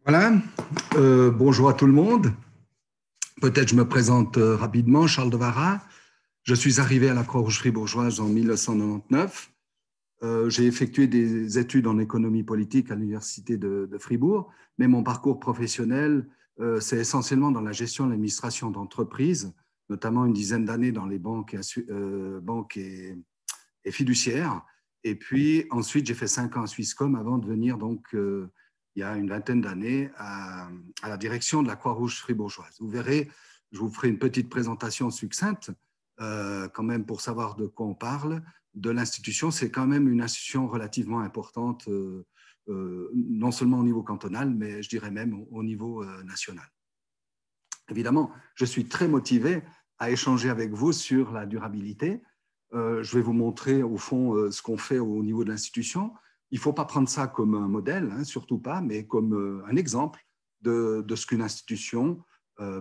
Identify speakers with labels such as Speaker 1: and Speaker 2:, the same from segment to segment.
Speaker 1: Voilà, bonjour à tout le monde. Peut-être je me présente rapidement, Charles Devara. Je suis arrivé à la Croix-Rouge fribourgeoise en 1999. J'ai effectué des études en économie politique à l'Université de Fribourg, mais mon parcours professionnel, c'est essentiellement dans la gestion et l'administration d'entreprises, notamment une dizaine d'années dans les banques et fiduciaires. Et puis ensuite, j'ai fait 5 ans à Swisscom avant de venir donc il y a une vingtaine d'années à la direction de la Croix-Rouge fribourgeoise. Vous verrez, je vous ferai une petite présentation succincte quand même pour savoir de quoi on parle. De l'institution, c'est quand même une institution relativement importante, non seulement au niveau cantonal, mais je dirais même au niveau national. Évidemment, je suis très motivé à échanger avec vous sur la durabilité. Je vais vous montrer au fond ce qu'on fait au niveau de l'institution. Il ne faut pas prendre ça comme un modèle, hein, surtout pas, mais comme un exemple de ce qu'une institution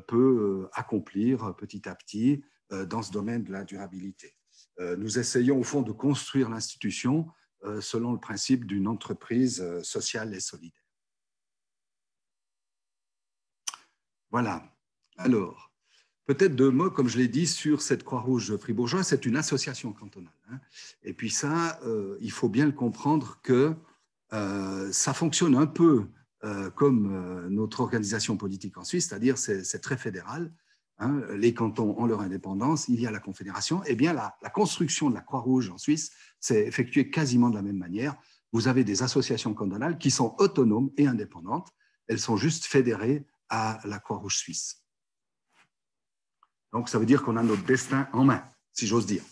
Speaker 1: peut accomplir petit à petit dans ce domaine de la durabilité. Nous essayons au fond de construire l'institution selon le principe d'une entreprise sociale et solidaire. Voilà. Alors, peut-être deux mots, comme je l'ai dit, sur cette Croix-Rouge fribourgeoise. C'est une association cantonale. Hein. Et puis ça, il faut bien le comprendre que ça fonctionne un peu comme notre organisation politique en Suisse, c'est-à-dire c'est très fédéral. Hein. Les cantons ont leur indépendance, il y a la confédération. Eh bien, la construction de la Croix-Rouge en Suisse s'est effectuée quasiment de la même manière. Vous avez des associations cantonales qui sont autonomes et indépendantes. Elles sont juste fédérées à la Croix-Rouge suisse. Donc, ça veut dire qu'on a notre destin en main, si j'ose dire.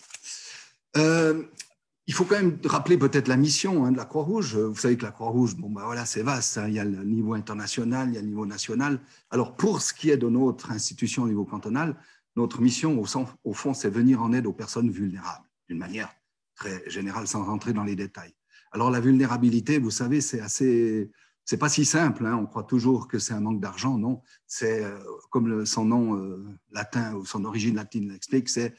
Speaker 1: Il faut quand même rappeler peut-être la mission de la Croix-Rouge. Vous savez que la Croix-Rouge, bon, ben voilà, c'est vaste. Hein. Il y a le niveau international, il y a le niveau national. Alors, pour ce qui est de notre institution au niveau cantonal, notre mission, au fond, c'est venir en aide aux personnes vulnérables, d'une manière très générale, sans rentrer dans les détails. Alors, la vulnérabilité, vous savez, c'est pas si simple. Hein. On croit toujours que c'est un manque d'argent. Non, c'est comme son nom latin ou son origine latine l'explique, c'est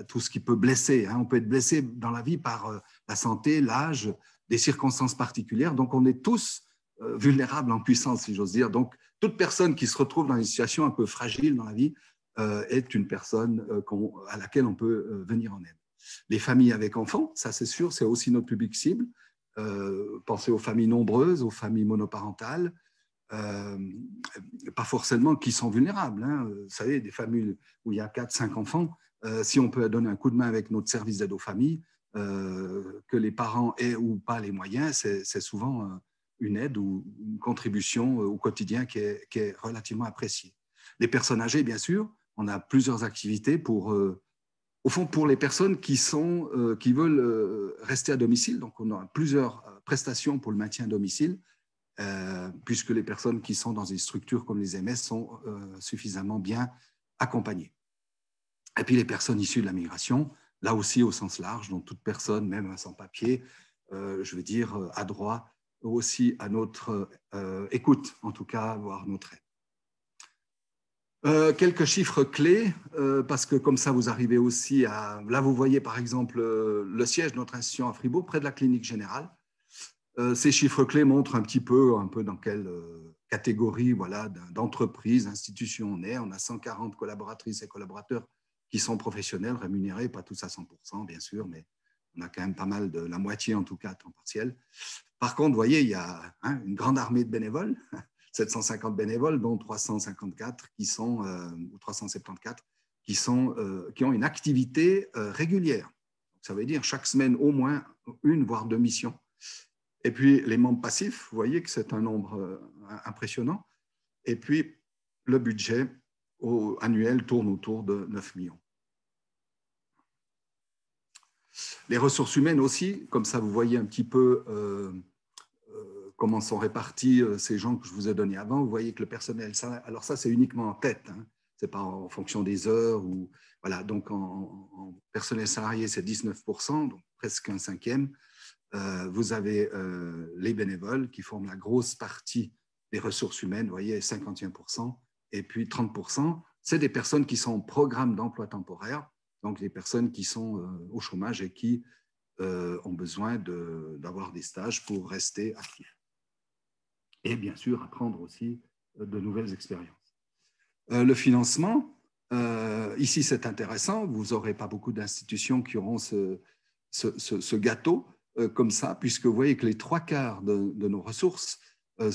Speaker 1: tout ce qui peut blesser. Hein. On peut être blessé dans la vie par la santé, l'âge, des circonstances particulières. Donc, on est tous vulnérables en puissance, si j'ose dire. Donc, toute personne qui se retrouve dans une situation un peu fragile dans la vie est une personne à laquelle on peut venir en aide. Les familles avec enfants, ça c'est sûr, c'est aussi notre public cible. Pensez aux familles nombreuses, aux familles monoparentales, pas forcément qui sont vulnérables. Hein. Vous savez, des familles où il y a 4-5 enfants, si on peut donner un coup de main avec notre service d'aide aux familles, que les parents aient ou pas les moyens, c'est souvent une aide ou une contribution au quotidien qui est relativement appréciée. Les personnes âgées, bien sûr, on a plusieurs activités au fond, pour les personnes qui veulent rester à domicile. Donc, on a plusieurs prestations pour le maintien à domicile, puisque les personnes qui sont dans des structures comme les MS sont suffisamment bien accompagnées. Et puis, les personnes issues de la migration, là aussi au sens large, donc toute personne, même sans papier, je veux dire, a droit aussi à notre écoute, en tout cas, voire notre aide. Quelques chiffres clés, parce que comme ça, vous arrivez aussi à... Là, vous voyez par exemple le siège de notre institution à Fribourg, près de la clinique générale. Ces chiffres clés montrent un peu dans quelle catégorie voilà, d'entreprise, d'institution on est. On a 140 collaboratrices et collaborateurs qui sont professionnels, rémunérés, pas tous à 100%, bien sûr, mais on a quand même pas mal, de la moitié en tout cas à temps partiel. Par contre, vous voyez, il y a une grande armée de bénévoles, 750 bénévoles, dont 354 qui sont, ou 374 qui ont une activité régulière. Ça veut dire chaque semaine au moins une, voire deux missions. Et puis les membres passifs, vous voyez que c'est un nombre impressionnant. Et puis le budget annuel tourne autour de 9 millions. Les ressources humaines aussi, comme ça vous voyez un petit peu comment sont répartis ces gens que je vous ai donnés avant. Vous voyez que le personnel, alors ça c'est uniquement en tête, hein. Ce n'est pas en fonction des heures. Voilà, donc en personnel salarié c'est 19%, donc presque un cinquième. Vous avez les bénévoles qui forment la grosse partie des ressources humaines, vous voyez 51%, et puis 30%, c'est des personnes qui sont en programme d'emploi temporaire, donc les personnes qui sont au chômage et qui ont besoin d'avoir des stages pour rester actifs. et bien sûr apprendre aussi de nouvelles expériences. Le financement, ici c'est intéressant, vous n'aurez pas beaucoup d'institutions qui auront ce gâteau comme ça, puisque vous voyez que les 3/4 de nos ressources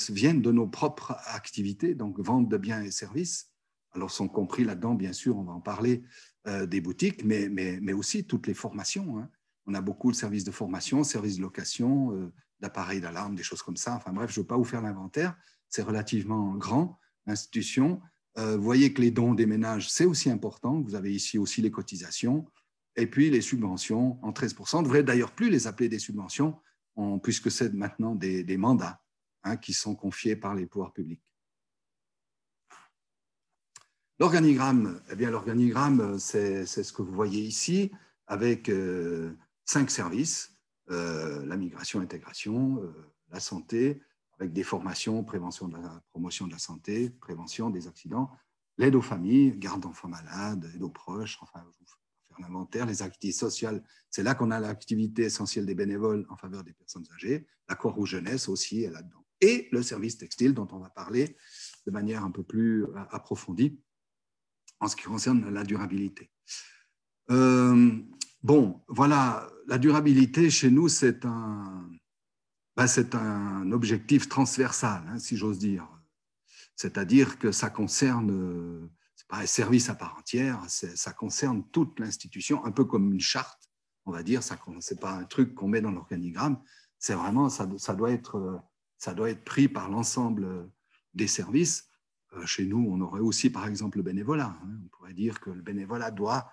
Speaker 1: viennent de nos propres activités, donc vente de biens et services. Alors sont compris là-dedans, bien sûr, on va en parler, des boutiques, mais aussi toutes les formations, hein. On a beaucoup de services de formation, services de location, d'appareils d'alarme, des choses comme ça. Enfin bref, je ne veux pas vous faire l'inventaire, c'est relativement grand, l'institution. Vous voyez que les dons des ménages, c'est aussi important. Vous avez ici aussi les cotisations. Et puis les subventions en 13%. On ne devrait d'ailleurs plus les appeler des subventions, puisque c'est maintenant des mandats, hein, qui sont confiés par les pouvoirs publics. L'organigramme, eh bien, l'organigramme, c'est ce que vous voyez ici, avec 5 services, la migration, intégration, la santé, avec des formations, prévention de la promotion de la santé, prévention des accidents, l'aide aux familles, garde d'enfants malades, aide aux proches, enfin, je vous faire l'inventaire, les activités sociales, c'est là qu'on a l'activité essentielle des bénévoles en faveur des personnes âgées, la Croix-Rouge jeunesse aussi est là-dedans, et le service textile dont on va parler de manière un peu plus approfondie en ce qui concerne la durabilité. Bon, voilà, la durabilité chez nous, c'est un objectif transversal, hein, si j'ose dire. C'est-à-dire que ça concerne, c'est pas un service à part entière, ça concerne toute l'institution, un peu comme une charte, on va dire. Ce n'est pas un truc qu'on met dans l'organigramme, c'est vraiment, ça doit être pris par l'ensemble des services. Chez nous, on aurait aussi, par exemple, le bénévolat, hein. On pourrait dire que le bénévolat doit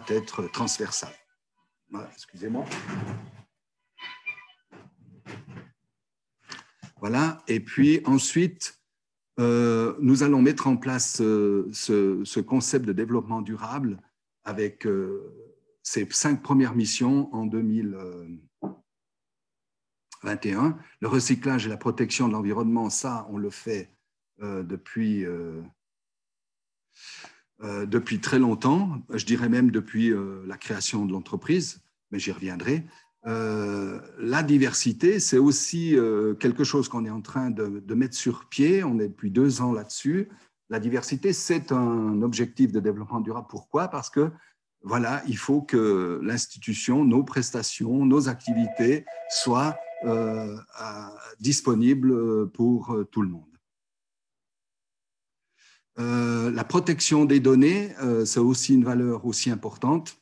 Speaker 1: être transversal. Voilà, excusez-moi. Voilà, et puis ensuite, nous allons mettre en place ce concept de développement durable avec ces 5 premières missions en 2021. Le recyclage et la protection de l'environnement, ça, on le fait depuis très longtemps, je dirais même depuis la création de l'entreprise, mais j'y reviendrai. La diversité, c'est aussi quelque chose qu'on est en train de mettre sur pied. On est depuis 2 ans là-dessus. La diversité, c'est un objectif de développement durable. Pourquoi? Parce que voilà, il faut que l'institution, nos prestations, nos activités soient disponibles pour tout le monde. La protection des données, c'est aussi une valeur aussi importante.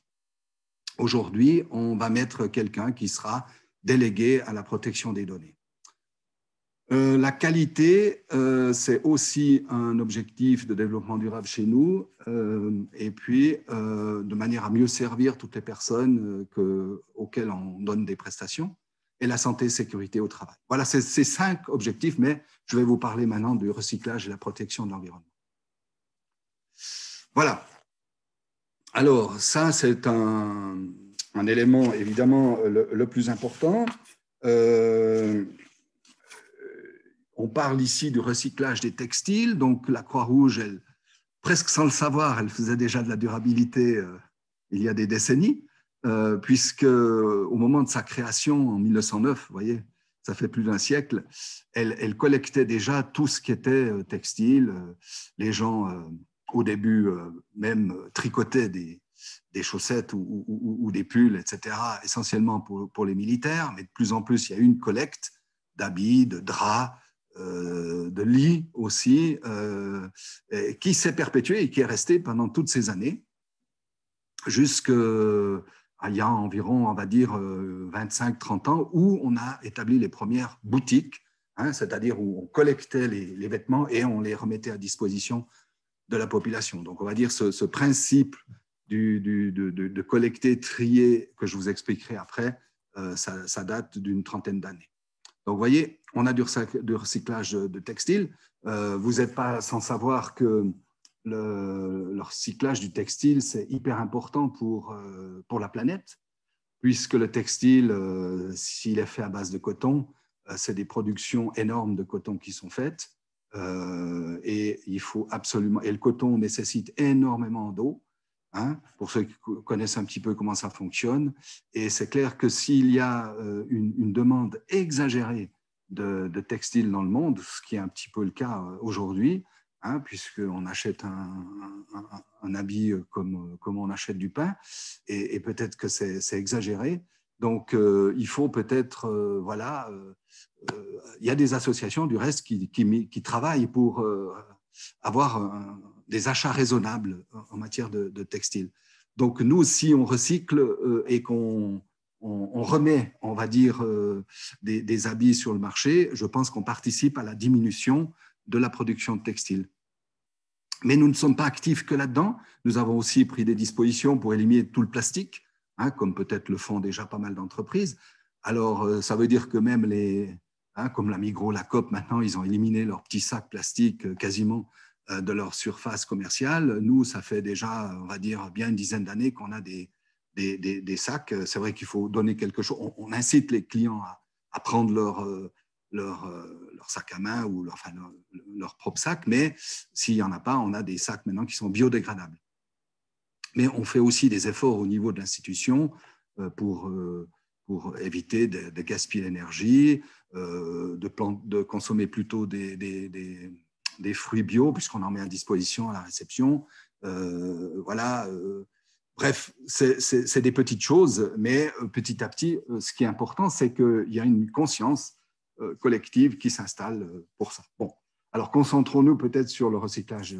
Speaker 1: Aujourd'hui, on va mettre quelqu'un qui sera délégué à la protection des données. La qualité, c'est aussi un objectif de développement durable chez nous, et puis de manière à mieux servir toutes les personnes auxquelles on donne des prestations, et la santé et sécurité au travail. Voilà, c'est 5 objectifs, mais je vais vous parler maintenant du recyclage et la protection de l'environnement. Voilà. Alors, ça, c'est un élément, évidemment, le plus important. On parle ici du recyclage des textiles. Donc, la Croix-Rouge, presque sans le savoir, elle faisait déjà de la durabilité il y a des décennies, puisque au moment de sa création, en 1909, vous voyez, ça fait plus d'un siècle, elle collectait déjà tout ce qui était textile. Les gens, au début, même tricotaient des chaussettes ou des pulls, etc., essentiellement pour les militaires, mais de plus en plus, il y a eu une collecte d'habits, de draps, de lits aussi, qui s'est perpétuée et qui est restée pendant toutes ces années, jusqu'à il y a environ, on va dire, 25-30 ans, où on a établi les premières boutiques, hein, c'est-à-dire où on collectait les vêtements et on les remettait à disposition de la population. Donc, on va dire ce principe de collecter, trier, que je vous expliquerai après, ça date d'une trentaine d'années. Donc, vous voyez, on a du recyclage de textiles. Vous n'êtes pas sans savoir que le recyclage du textile, c'est hyper important pour la planète, puisque le textile, s'il est fait à base de coton, c'est des productions énormes de coton qui sont faites. Et il faut absolument, et le coton nécessite énormément d'eau, hein, pour ceux qui connaissent un petit peu comment ça fonctionne. Et c'est clair que s'il y a une demande exagérée de textiles dans le monde, ce qui est un petit peu le cas aujourd'hui, hein, puisqu'on achète un habit comme on achète du pain, et peut-être que c'est exagéré. Donc, il faut peut-être, voilà, il y a des associations du reste qui travaillent pour avoir des achats raisonnables en matière de textile. Donc, nous, si on recycle et qu'on remet, on va dire, des habits sur le marché, je pense qu'on participe à la diminution de la production de textiles. Mais nous ne sommes pas actifs que là-dedans. Nous avons aussi pris des dispositions pour éliminer tout le plastique, hein, comme peut-être le font déjà pas mal d'entreprises. Alors, ça veut dire que même comme la Migros, la Coop, maintenant, ils ont éliminé leurs petits sacs plastiques quasiment de leur surface commerciale. Nous, ça fait déjà, on va dire, bien une dizaine d'années qu'on a des sacs. C'est vrai qu'il faut donner quelque chose. On incite les clients à prendre leur sac à main ou leur propre sac, mais s'il n'y en a pas, on a des sacs maintenant qui sont biodégradables. Mais on fait aussi des efforts au niveau de l'institution pour éviter de gaspiller l'énergie, de consommer plutôt des fruits bio, puisqu'on en met à disposition à la réception. Voilà. Bref, c'est des petites choses, mais petit à petit, ce qui est important, c'est qu'il y a une conscience collective qui s'installe pour ça. Bon, alors concentrons-nous peut-être sur le recyclage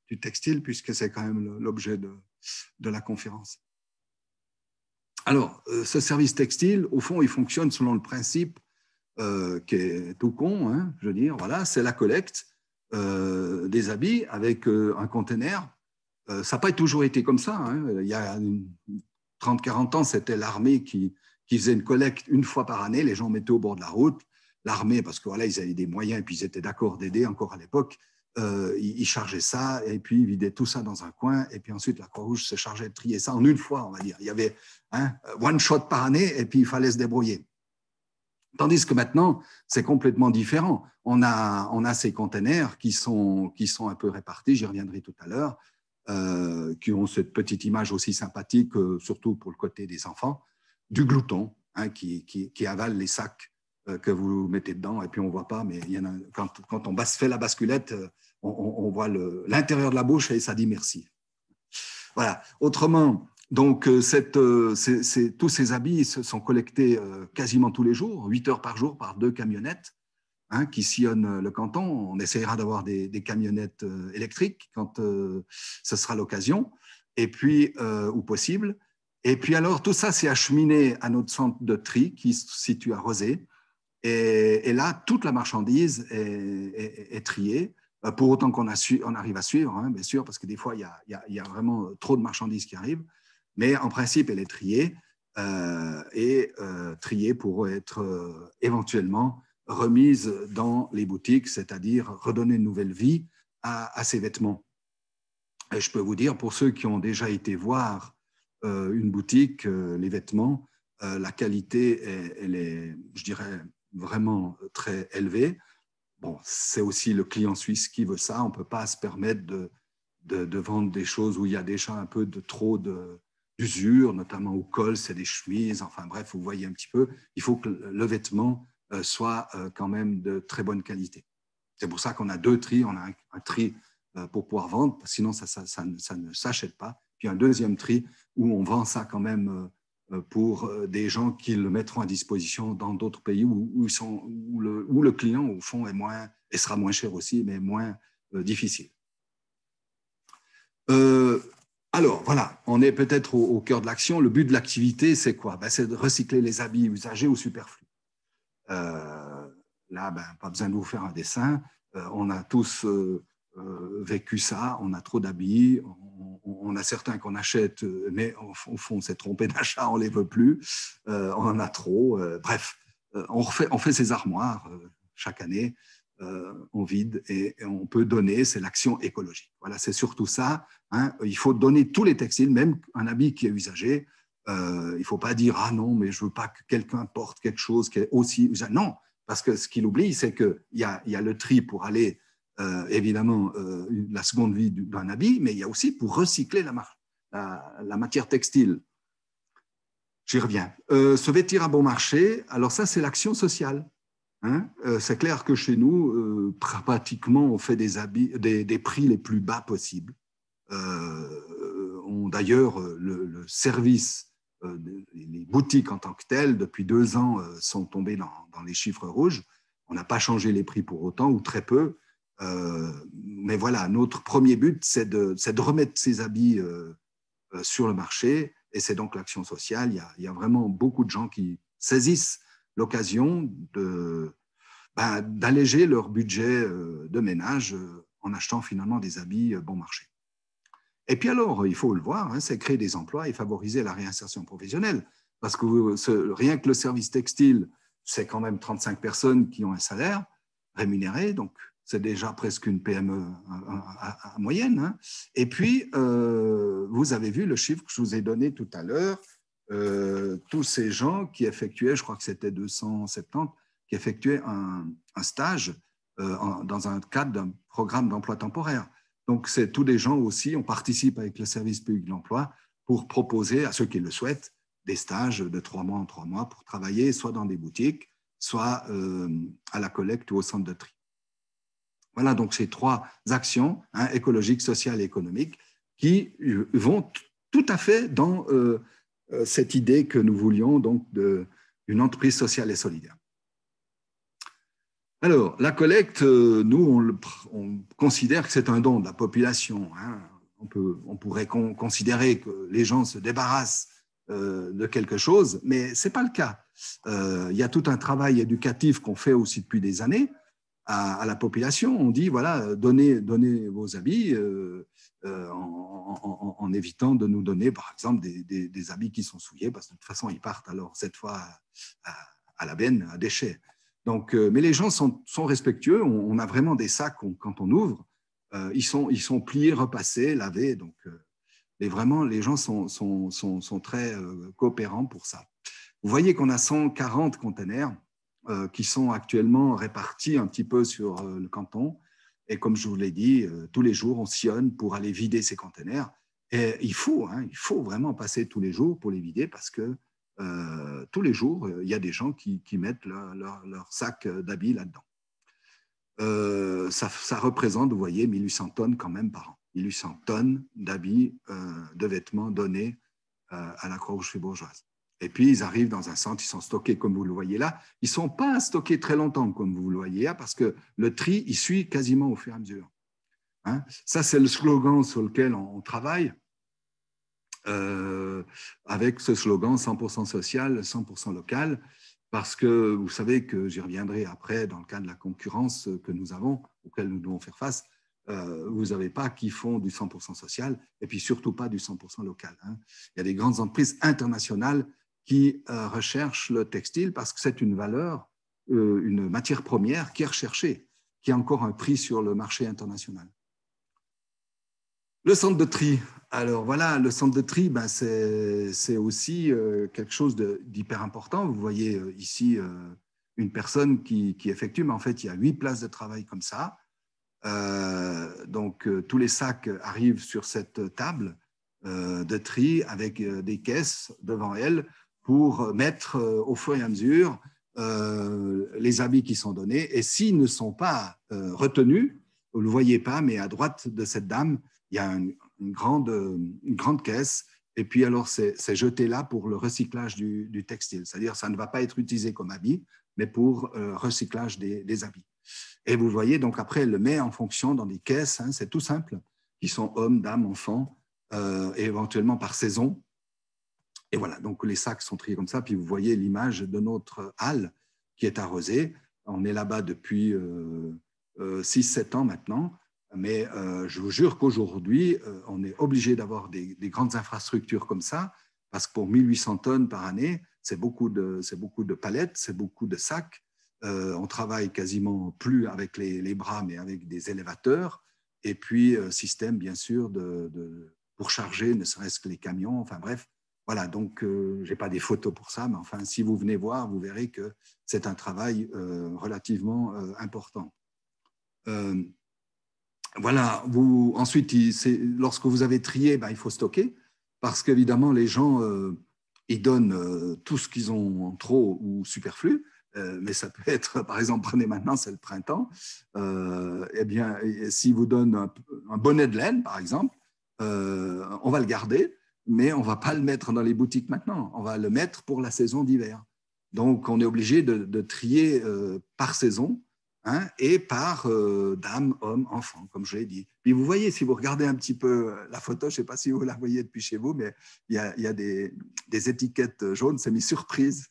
Speaker 1: du textile, puisque c'est quand même l'objet de la conférence. Alors, ce service textile, au fond, il fonctionne selon le principe qui est tout con, hein, je veux dire, voilà, c'est la collecte des habits avec un conteneur. Ça n'a pas toujours été comme ça. Hein. Il y a 30-40 ans, c'était l'armée qui faisait une collecte une fois par année. Les gens mettaient au bord de la route. L'armée, parce que voilà, ils avaient des moyens et puis ils étaient d'accord d'aider encore à l'époque. Ils chargeaient ça et puis ils vidaient tout ça dans un coin. Et puis ensuite, la Croix-Rouge se chargeait de trier ça en une fois, on va dire. Il y avait one shot par année et puis il fallait se débrouiller. Tandis que maintenant, c'est complètement différent. On a ces containers qui sont un peu répartis, j'y reviendrai tout à l'heure, qui ont cette petite image aussi sympathique, surtout pour le côté des enfants, du glouton, hein, qui avale les sacs que vous mettez dedans, et puis on ne voit pas, mais il y en a, quand on fait la basculette, on voit l'intérieur de la bouche et ça dit merci. Voilà. Autrement, donc, tous ces habits sont collectés quasiment tous les jours, 8 heures par jour, par 2 camionnettes hein, qui sillonnent le canton. On essaiera d'avoir des camionnettes électriques quand ce sera l'occasion, et puis, ou possible. Et puis alors, tout ça, c'est acheminé à notre centre de tri qui se situe à Rosé. Et là, toute la marchandise est triée, pour autant qu'on arrive à suivre, hein, bien sûr, parce que des fois, il y a vraiment trop de marchandises qui arrivent. Mais en principe, elle est triée triée pour être éventuellement remise dans les boutiques, c'est-à-dire redonner une nouvelle vie à ces vêtements. Et je peux vous dire, pour ceux qui ont déjà été voir une boutique, les vêtements, la qualité, elle est, je dirais, vraiment très élevée. Bon, c'est aussi le client suisse qui veut ça. On ne peut pas se permettre de vendre des choses où il y a déjà un peu de trop d'usure, notamment au col, c'est des chemises. Enfin bref, vous voyez un petit peu. Il faut que le vêtement soit quand même de très bonne qualité. C'est pour ça qu'on a 2 tris. On a un tri pour pouvoir vendre, sinon ça ne s'achète pas. Puis un deuxième tri où on vend ça quand même pour des gens qui le mettront à disposition dans d'autres pays où le client, au fond, et sera moins cher aussi, mais moins difficile. Alors, voilà, on est peut-être au cœur de l'action. Le but de l'activité, c'est quoi? C'est de recycler les habits usagés ou superflus. Là, pas besoin de vous faire un dessin. On a tous vécu ça. On a trop d'habits. On a certains qu'on achète, mais au fond, on s'est trompé d'achat, on ne les veut plus. On en a trop. Bref, on fait ces armoires chaque année. On vide et on peut donner, c'est l'action écologique. Voilà, c'est surtout ça. Hein. Il faut donner tous les textiles, même un habit qui est usagé. Il ne faut pas dire « Ah non, mais je ne veux pas que quelqu'un porte quelque chose qui est aussi usagé. » Non, parce que ce qu'il oublie, c'est qu'il y a le tri pour aller, évidemment, la seconde vie d'un habit, mais il y a aussi pour recycler la matière textile. J'y reviens. Se vêtir à bon marché, alors ça, c'est l'action sociale. Hein. C'est clair que chez nous, pratiquement, on fait des prix les plus bas possibles. D'ailleurs, le service, les boutiques en tant que telles, depuis 2 ans, sont tombées dans les chiffres rouges. On n'a pas changé les prix pour autant, ou très peu. Mais voilà, notre premier but, c'est de remettre ces habits sur le marché, et c'est donc l'action sociale. Il y a vraiment beaucoup de gens qui saisissent l'occasion d'alléger leur budget de ménage en achetant finalement des habits bon marché. Et puis alors, il faut le voir, hein, c'est créer des emplois et favoriser la réinsertion professionnelle. Parce que rien que le service textile, c'est quand même 35 personnes qui ont un salaire rémunéré, donc c'est déjà presque une PME à moyenne. Hein. Et puis, vous avez vu le chiffre que je vous ai donné tout à l'heure, tous ces gens qui effectuaient, je crois que c'était 270, qui effectuaient un stage dans un cadre d'un programme d'emploi temporaire. Donc, c'est tous des gens aussi, on participe avec le service public de l'emploi pour proposer à ceux qui le souhaitent des stages de 3 mois en 3 mois pour travailler soit dans des boutiques, soit à la collecte ou au centre de tri. Voilà donc ces 3 actions, hein, écologiques, sociales et économiques, qui vont tout à fait dans cette idée que nous voulions donc d'une entreprise sociale et solidaire. Alors, la collecte, nous, on considère que c'est un don de la population. Hein. On pourrait considérer que les gens se débarrassent de quelque chose, mais ce n'est pas le cas. Il y a tout un travail éducatif qu'on fait aussi depuis des années à la population. On dit, voilà, donnez vos habits en évitant de nous donner, par exemple, des habits qui sont souillés, parce que de toute façon, ils partent alors cette fois à la benne, à déchets. Donc, mais les gens sont respectueux. On a vraiment des sacs quand on ouvre. Ils sont pliés, repassés, lavés. Donc, vraiment, les gens sont très coopérants pour ça. Vous voyez qu'on a 140 containers qui sont actuellement répartis un petit peu sur le canton. Et comme je vous l'ai dit, tous les jours, on sillonne pour aller vider ces containers. Et il faut vraiment passer tous les jours pour les vider parce que tous les jours, il y a des gens qui mettent leur sac d'habits là-dedans. Ça représente, vous voyez, 1800 tonnes quand même par an. 1800 tonnes d'habits, de vêtements donnés à la Croix-Rouge fribourgeoise. Et puis, ils arrivent dans un centre, ils sont stockés comme vous le voyez là. Ils ne sont pas stockés très longtemps comme vous le voyez là parce que le tri, il suit quasiment au fur et à mesure. Hein? Ça, c'est le slogan sur lequel on travaille. Avec ce slogan 100% social, 100% local, parce que vous savez que j'y reviendrai après dans le cas de la concurrence que nous avons, auquel nous devons faire face, vous n'avez pas qui font du 100% social et puis surtout pas du 100% local. Hein. Il y a des grandes entreprises internationales qui recherchent le textile parce que c'est une valeur, une matière première qui est recherchée, qui a encore un prix sur le marché international. Le centre de tri. Alors voilà, le centre de tri, ben c'est aussi quelque chose d'hyper important. Vous voyez ici une personne qui effectue, mais en fait, il y a 8 places de travail comme ça. Donc, tous les sacs arrivent sur cette table de tri avec des caisses devant elle pour mettre au fur et à mesure les habits qui sont donnés. Et s'ils ne sont pas retenus, vous ne le voyez pas, mais à droite de cette dame, il y a une grande caisse, et puis alors c'est jeté là pour le recyclage du textile. C'est-à-dire ça ne va pas être utilisé comme habit, mais pour recyclage des habits. Et vous voyez, donc après, elle le met en fonction dans des caisses, hein, c'est tout simple, qui sont hommes, dames, enfants, et éventuellement par saison. Et voilà, donc les sacs sont triés comme ça, puis vous voyez l'image de notre halle qui est arrosée. On est là-bas depuis 6-7 ans maintenant. Mais je vous jure qu'aujourd'hui, on est obligé d'avoir des grandes infrastructures comme ça, parce que pour 1800 tonnes par année, c'est beaucoup de palettes, c'est beaucoup de sacs. On travaille quasiment plus avec les bras, mais avec des élévateurs. Et puis, système, bien sûr, pour charger, ne serait-ce que les camions. Enfin bref, voilà. Donc, je n'ai pas des photos pour ça, mais enfin, si vous venez voir, vous verrez que c'est un travail relativement important. Voilà, ensuite, lorsque vous avez trié, ben, il faut stocker, parce qu'évidemment, les gens, ils donnent tout ce qu'ils ont en trop ou superflu, mais ça peut être, par exemple, prenez maintenant, c'est le printemps, eh bien, s'il vous donne un bonnet de laine, par exemple, on va le garder, mais on ne va pas le mettre dans les boutiques maintenant, on va le mettre pour la saison d'hiver. Donc, on est obligé de trier par saison, hein, et par dame, homme, enfant, comme je l'ai dit. Puis vous voyez, si vous regardez un petit peu la photo, je ne sais pas si vous la voyez depuis chez vous, mais il y a des étiquettes jaunes, c'est mis surprise.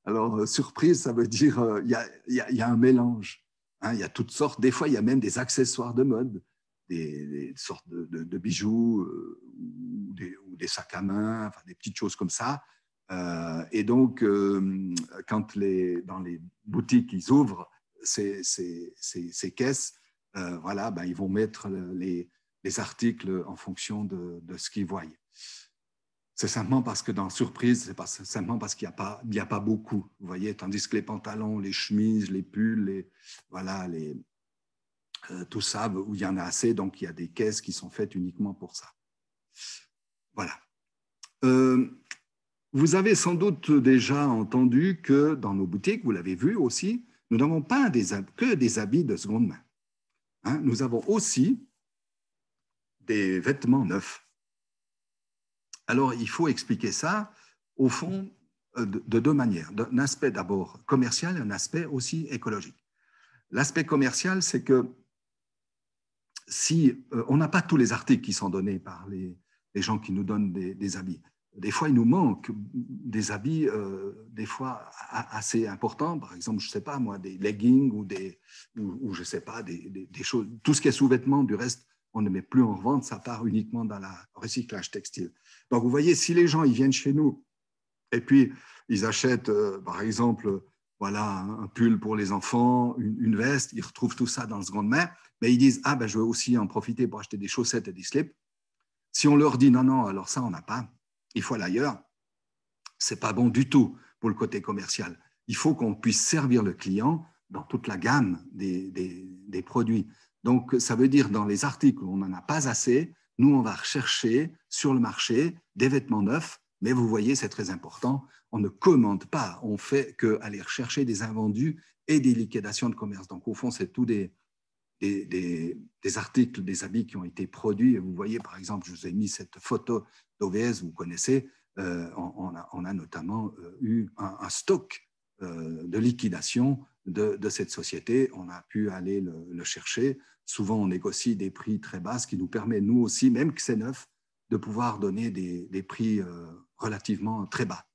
Speaker 1: Alors, surprise, ça veut dire il y a un mélange. Hein, il y a toutes sortes, des fois, il y a même des accessoires de mode, des sortes de bijoux ou des sacs à main, enfin, des petites choses comme ça. Et donc, quand dans les boutiques, ils ouvrent ces caisses, voilà, ben, ils vont mettre les articles en fonction de ce qu'ils voient. C'est simplement parce que dans surprise, c'est simplement parce qu'il n'y a pas beaucoup, vous voyez, tandis que les pantalons, les chemises, les pulls, voilà, tout ça, où il y en a assez, donc il y a des caisses qui sont faites uniquement pour ça. Voilà. Vous avez sans doute déjà entendu que dans nos boutiques, vous l'avez vu aussi, nous n'avons pas que des habits de seconde main. Hein, nous avons aussi des vêtements neufs. Alors, il faut expliquer ça, au fond, de deux manières. Un aspect d'abord commercial et un aspect aussi écologique. L'aspect commercial, c'est que si on n'a pas tous les articles qui sont donnés par les gens qui nous donnent des habits, des fois, il nous manque des habits, des fois assez importants. Par exemple, je ne sais pas moi, des leggings ou je ne sais pas, des choses. Tout ce qui est sous-vêtements, du reste, on ne met plus en revente, ça part uniquement dans le recyclage textile. Donc, vous voyez, si les gens ils viennent chez nous et puis ils achètent, par exemple, voilà, un pull pour les enfants, une veste, ils retrouvent tout ça dans le seconde main, mais ils disent, ah ben, je veux aussi en profiter pour acheter des chaussettes et des slips. Si on leur dit, non, non, alors ça, on n'a pas, il faut aller ailleurs, ce n'est pas bon du tout pour le côté commercial. Il faut qu'on puisse servir le client dans toute la gamme des produits. Donc, ça veut dire dans les articles où on n'en a pas assez, nous, on va rechercher sur le marché des vêtements neufs, mais vous voyez, c'est très important, on ne commande pas, on fait qu'aller rechercher des invendus et des liquidations de commerce. Donc, au fond, c'est tous des articles, des habits qui ont été produits. Et vous voyez, par exemple, je vous ai mis cette photo d'OVS, vous connaissez, on a notamment eu un stock de liquidation de cette société. On a pu aller le chercher. Souvent, on négocie des prix très bas, ce qui nous permet, nous aussi, même que c'est neuf, de pouvoir donner des prix relativement très bas.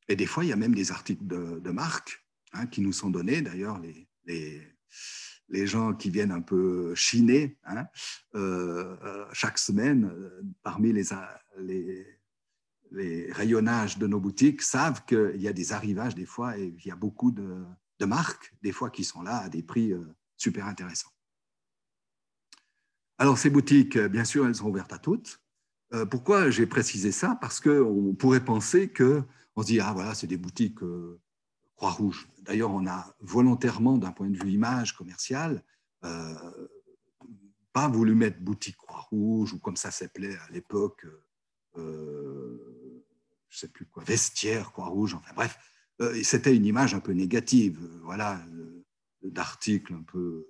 Speaker 1: Et des fois, il y a même des articles de marque qui nous sont donnés. D'ailleurs, les gens qui viennent un peu chiner chaque semaine, parmi les rayonnages de nos boutiques, savent qu'il y a des arrivages des fois et il y a beaucoup de marques, des fois, qui sont là à des prix super intéressants. Alors, ces boutiques, bien sûr, elles sont ouvertes à toutes. Pourquoi j'ai précisé ça? Parce qu'on pourrait penser qu'on se dit, ah voilà, c'est des boutiques Croix-Rouge. D'ailleurs, on a volontairement, d'un point de vue image commerciale, pas voulu mettre boutique Croix-Rouge ou comme ça s'appelait à l'époque, je ne sais plus quoi, vestiaire Croix-Rouge, enfin bref, c'était une image un peu négative, voilà, d'articles un peu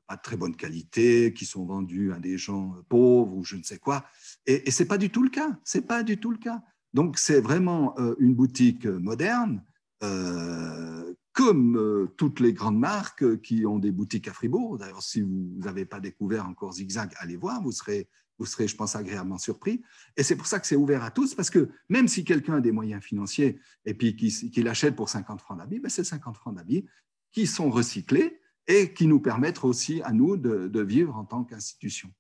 Speaker 1: pas de très bonne qualité, qui sont vendus à des gens pauvres ou je ne sais quoi. Et ce n'est pas du tout le cas. C'est pas du tout le cas. Donc, c'est vraiment une boutique moderne, comme toutes les grandes marques qui ont des boutiques à Fribourg. D'ailleurs, si vous n'avez pas découvert encore Zigzag, allez voir, vous serez, je pense, agréablement surpris. Et c'est pour ça que c'est ouvert à tous, parce que même si quelqu'un a des moyens financiers et puis qu'il l'achète pour 50 francs d'habits, ben c'est 50 francs d'habits qui sont recyclés et qui nous permettent aussi à nous de vivre en tant qu'institution.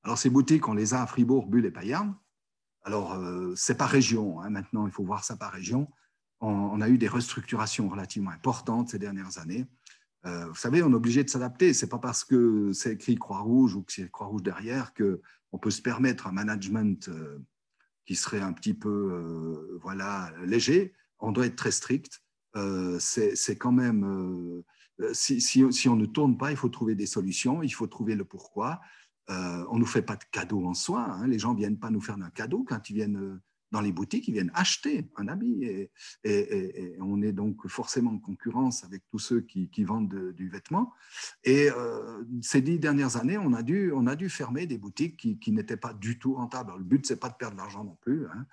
Speaker 1: Alors, ces boutiques, on les a à Fribourg, Bulle et Payerne. Alors, c'est par région. Maintenant, il faut voir ça par région. On a eu des restructurations relativement importantes ces dernières années. Vous savez, on est obligé de s'adapter. Ce n'est pas parce que c'est écrit Croix-Rouge ou que c'est Croix-Rouge derrière qu'on peut se permettre un management qui serait un petit peu voilà, léger. On doit être très strict. C'est quand même... si on ne tourne pas, il faut trouver des solutions, il faut trouver le pourquoi. On ne nous fait pas de cadeaux en soi. Les gens ne viennent pas nous faire un cadeau quand ils viennent dans les boutiques, ils viennent acheter un habit. Et on est donc forcément en concurrence avec tous ceux qui vendent du vêtement. Et ces 10 dernières années, on a dû fermer des boutiques qui n'étaient pas du tout rentables. Alors, le but, ce n'est pas de perdre de l'argent non plus. Hein.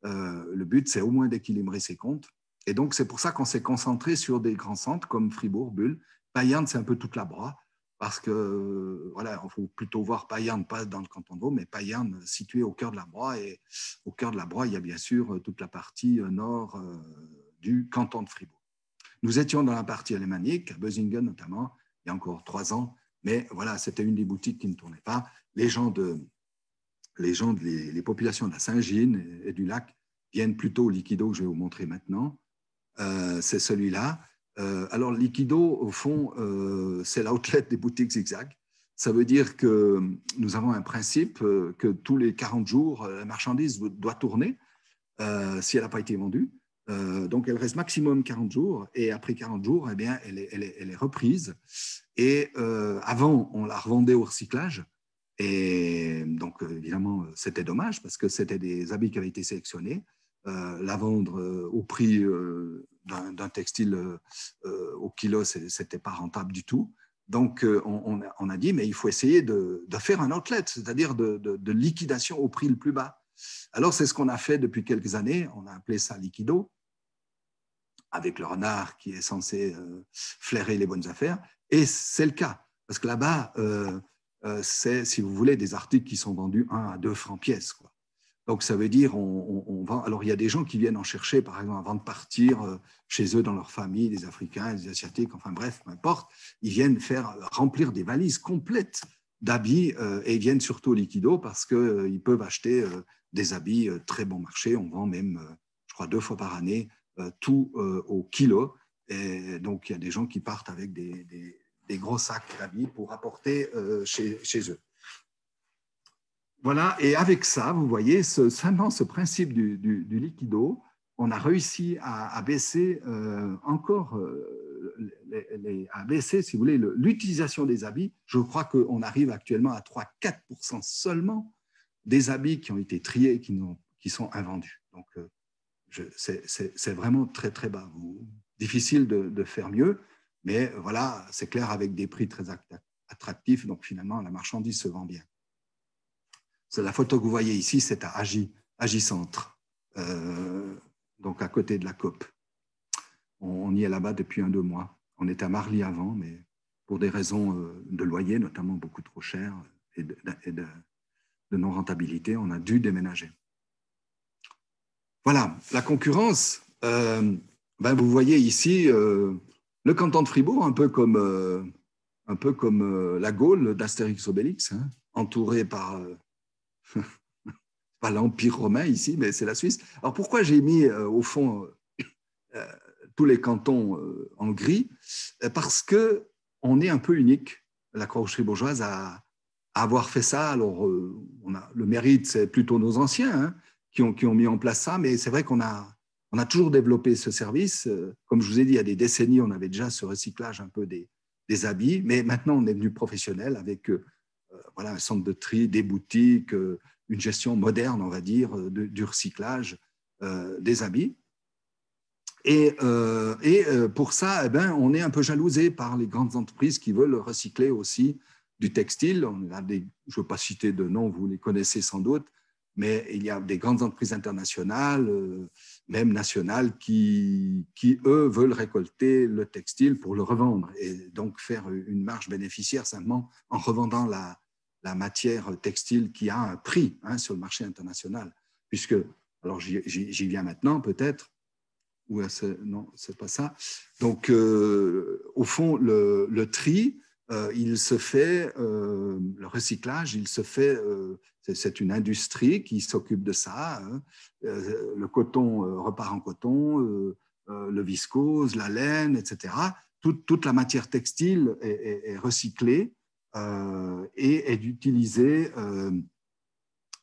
Speaker 1: Le but, c'est au moins d'équilibrer ses comptes. Et donc, c'est pour ça qu'on s'est concentré sur des grands centres comme Fribourg, Bulle. Payerne, c'est un peu toute la Broye, parce que, voilà, il faut plutôt voir Payerne, pas dans le canton de Vaud, mais Payerne situé au cœur de la Broye. Et au cœur de la Broye, il y a bien sûr toute la partie nord du canton de Fribourg. Nous étions dans la partie alémanique, à Bösingen notamment, il y a encore 3 ans, mais voilà, c'était une des boutiques qui ne tournait pas. Les populations de la Saint-Gine et du lac viennent plutôt au Liquido, que je vais vous montrer maintenant. C'est celui-là. Alors, Liquido, au fond, c'est l'outlet des boutiques Zigzag. Ça veut dire que nous avons un principe que tous les 40 jours, la marchandise doit tourner si elle n'a pas été vendue. Donc, elle reste maximum 40 jours et après 40 jours, eh bien, elle est reprise. Et avant, on la revendait au recyclage. Et donc, évidemment, c'était dommage parce que c'était des habits qui avaient été sélectionnés. La vendre au prix d'un textile au kilo, ce n'était pas rentable du tout. Donc, on a dit, mais il faut essayer de faire un outlet, c'est-à-dire de liquidation au prix le plus bas. Alors, c'est ce qu'on a fait depuis quelques années. On a appelé ça Liquido, avec le renard qui est censé flairer les bonnes affaires. Et c'est le cas, parce que là-bas, c'est, si vous voulez, des articles qui sont vendus 1 à 2 francs pièce, quoi. Donc, ça veut dire, on vend. Alors, il y a des gens qui viennent en chercher, par exemple, avant de partir chez eux, dans leur famille, des Africains, des Asiatiques, enfin bref, peu importe. Ils viennent remplir des valises complètes d'habits et ils viennent surtout au Liquido parce qu'ils peuvent acheter des habits très bon marché. On vend même, je crois, 2 fois par année, tout au kilo. Et donc, il y a des gens qui partent avec des gros sacs d'habits pour apporter chez eux. Voilà, et avec ça, vous voyez, seulement ce principe du Liquido, on a réussi à baisser encore, à baisser, si vous voulez, l'utilisation des habits. Je crois qu'on arrive actuellement à 3-4% seulement des habits qui ont été triés et qui sont invendus. Donc, c'est vraiment très, très bas. Difficile de faire mieux, mais voilà, c'est clair, avec des prix très attractifs. Donc, finalement, la marchandise se vend bien. La photo que vous voyez ici, c'est à Agicentre, donc à côté de la COP. On y est là-bas depuis 1-2 mois. On était à Marly avant, mais pour des raisons de loyer, notamment beaucoup trop cher, et de non-rentabilité, on a dû déménager. Voilà, la concurrence, vous voyez ici le canton de Fribourg, un peu comme la Gaule d'Astérix Obélix, hein, entouré par... pas l'Empire romain ici, mais c'est la Suisse. Alors pourquoi j'ai mis au fond tous les cantons en gris? Parce qu'on est un peu unique, la Croix-Rouge fribourgeoise, à avoir fait ça. Alors le mérite, c'est plutôt nos anciens hein, qui ont mis en place ça, mais c'est vrai qu'on a toujours développé ce service. Comme je vous ai dit, il y a des décennies, on avait déjà ce recyclage un peu des habits, mais maintenant on est devenu professionnel avec voilà, un centre de tri, des boutiques, une gestion moderne, on va dire, du recyclage des habits. Et pour ça, eh ben, on est un peu jalousé par les grandes entreprises qui veulent recycler aussi du textile. On a je ne veux pas citer de noms, vous les connaissez sans doute, mais il y a des grandes entreprises internationales, même nationales, qui, eux, veulent récolter le textile pour le revendre et donc faire une marge bénéficiaire simplement en revendant la matière textile qui a un prix hein, sur le marché international. Puisque, alors j'y viens maintenant peut-être, ou non, c'est pas ça. Donc, au fond, le tri, il se fait, le recyclage, il se fait, c'est une industrie qui s'occupe de ça. Hein. Le coton repart en coton, le viscose, la laine, etc. Toute la matière textile est recyclée et est utilisée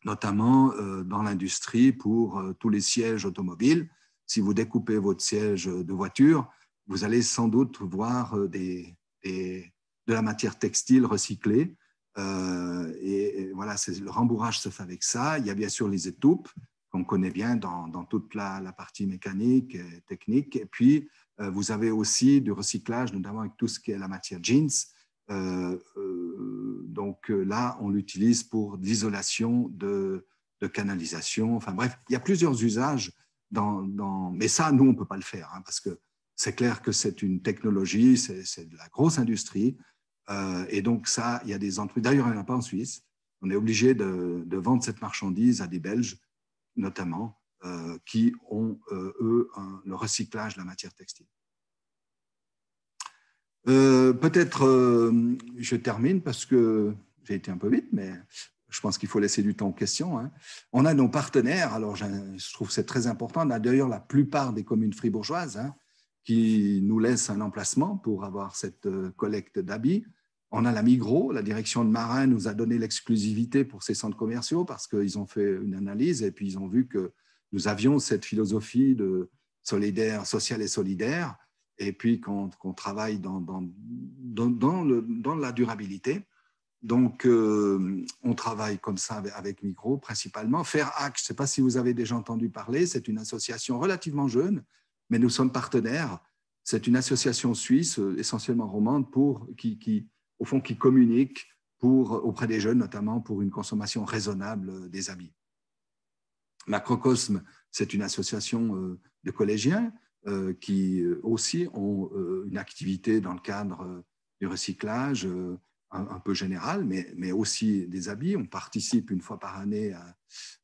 Speaker 1: notamment dans l'industrie pour tous les sièges automobiles. Si vous découpez votre siège de voiture, vous allez sans doute voir de la matière textile recyclée. Et voilà, le rembourrage se fait avec ça. Il y a bien sûr les étoupes qu'on connaît bien dans toute la partie mécanique et technique. Et puis, vous avez aussi du recyclage, notamment avec tout ce qui est la matière jeans. Donc là, on l'utilise pour l'isolation de canalisation. Enfin bref, il y a plusieurs usages. Mais ça, nous, on ne peut pas le faire, hein, parce que c'est clair que c'est une technologie, c'est de la grosse industrie. Et donc ça, il y a des entreprises. D'ailleurs, il n'y en a pas en Suisse. On est obligé de vendre cette marchandise à des Belges, notamment, qui ont, eux, le recyclage de la matière textile. Peut-être, je termine parce que j'ai été un peu vite, mais je pense qu'il faut laisser du temps aux questions. Hein. On a nos partenaires, alors je trouve que c'est très important. On a d'ailleurs la plupart des communes fribourgeoises, hein, qui nous laissent un emplacement pour avoir cette collecte d'habits. On a la Migros, la direction de Marin nous a donné l'exclusivité pour ces centres commerciaux parce qu'ils ont fait une analyse et puis ils ont vu que nous avions cette philosophie de solidaire, sociale et solidaire, et puis qu'on travaille dans la durabilité. Donc, on travaille comme ça avec Migros principalement. Fairact, je ne sais pas si vous avez déjà entendu parler, c'est une association relativement jeune, mais nous sommes partenaires. C'est une association suisse, essentiellement romande, qui communique auprès des jeunes, notamment pour une consommation raisonnable des habits. Macrocosme, c'est une association de collégiens qui aussi ont une activité dans le cadre du recyclage un peu général, mais aussi des habits. On participe une fois par année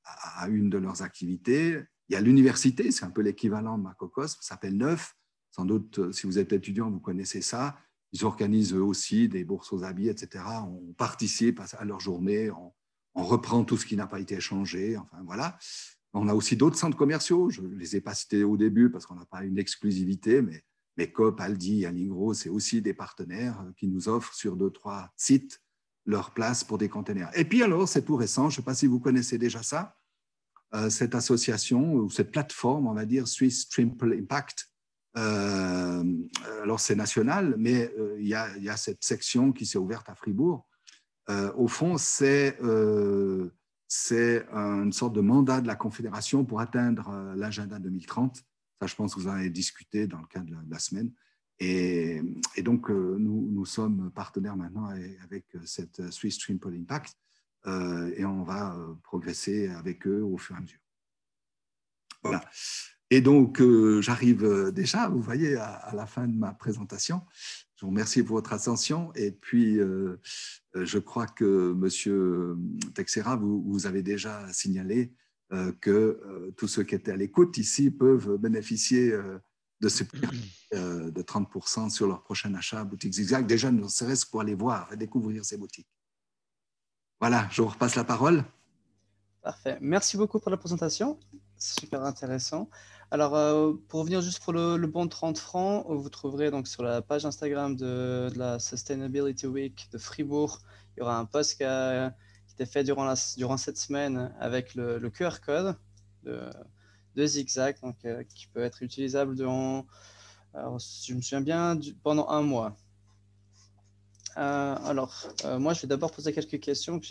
Speaker 1: à une de leurs activités. Il y a l'université, c'est un peu l'équivalent de Macrocosme, ça s'appelle Neuf. Sans doute, si vous êtes étudiant, vous connaissez ça. Ils organisent eux aussi des bourses aux habits, etc. On participe à leur journée, on reprend tout ce qui n'a pas été échangé. Enfin, voilà. On a aussi d'autres centres commerciaux. Je ne les ai pas cités au début parce qu'on n'a pas une exclusivité, mais Coop, Aldi, Alligro, c'est aussi des partenaires qui nous offrent sur 2-3 sites leur place pour des containers. Et puis alors, c'est tout récent, je ne sais pas si vous connaissez déjà ça, cette association ou cette plateforme, on va dire, Swiss Triple Impact. Alors, c'est national, mais il y a cette section qui s'est ouverte à Fribourg. Au fond, c'est une sorte de mandat de la Confédération pour atteindre l'agenda 2030. Ça, je pense que vous en avez discuté dans le cadre de la semaine. Et donc, nous sommes partenaires maintenant avec cette Swiss Triple Impact et on va progresser avec eux au fur et à mesure. Voilà. Et donc, j'arrive déjà, vous voyez, à la fin de ma présentation. Je vous remercie pour votre attention. Et puis, je crois que M. Texera, vous avez déjà signalé que tous ceux qui étaient à l'écoute ici peuvent bénéficier de ce prix de 30% sur leur prochain achat à Boutique Zigzag. Déjà, ne serait-ce pour aller voir et découvrir ces boutiques. Voilà, je vous repasse la parole.
Speaker 2: Parfait. Merci beaucoup pour la présentation. C'est super intéressant. Alors, pour revenir juste pour le bon 30 francs, vous trouverez donc sur la page Instagram de la Sustainability Week de Fribourg, il y aura un post qui était fait durant cette semaine avec le QR code de Zigzag, donc, qui peut être utilisable alors, je me souviens bien, pendant 1 mois. Moi, je vais d'abord poser quelques questions que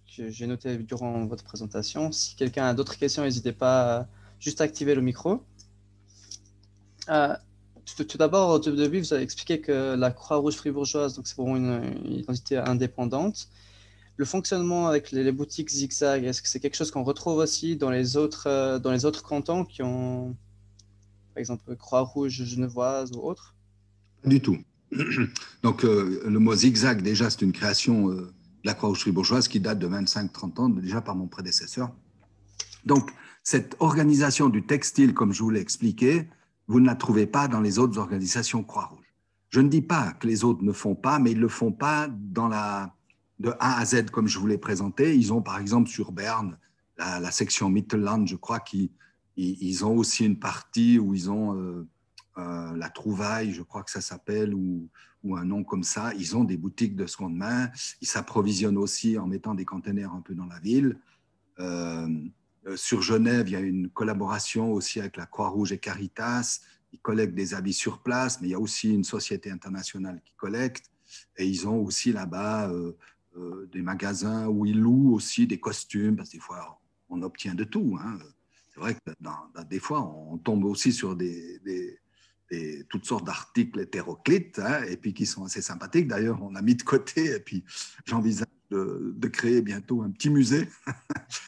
Speaker 2: j'ai notées durant votre présentation. Si quelqu'un a d'autres questions, n'hésitez pas à juste activer le micro. Tout d'abord, au début, vous avez expliqué que la Croix-Rouge fribourgeoise, donc c'est pour une entité indépendante. Le fonctionnement avec les boutiques Zigzag, est-ce que c'est quelque chose qu'on retrouve aussi dans les autres cantons qui ont, par exemple, Croix-Rouge genevoise ou autre?
Speaker 1: Pas du tout. Donc, le mot zigzag, déjà, c'est une création de la Croix-Rouge fribourgeoise qui date de 25-30 ans, déjà par mon prédécesseur. Donc, cette organisation du textile, comme je vous l'ai expliqué, vous ne la trouvez pas dans les autres organisations Croix-Rouge. Je ne dis pas que les autres ne font pas, mais ils ne le font pas de A à Z comme je vous l'ai présenté. Ils ont, par exemple, sur Berne, la section Mittelland, je crois qu'ils ont aussi une partie où ils ont la Trouvaille, je crois que ça s'appelle, ou un nom comme ça. Ils ont des boutiques de seconde main. Ils s'approvisionnent aussi en mettant des containers un peu dans la ville. Sur Genève, il y a une collaboration aussi avec la Croix-Rouge et Caritas. Ils collectent des habits sur place, mais il y a aussi une société internationale qui collecte. Et ils ont aussi là-bas des magasins où ils louent aussi des costumes, parce que des fois, on obtient de tout. Hein. C'est vrai que des fois, on tombe aussi sur toutes sortes d'articles hétéroclites, hein, et puis qui sont assez sympathiques. D'ailleurs, on a mis de côté, et puis j'envisage de créer bientôt un petit musée,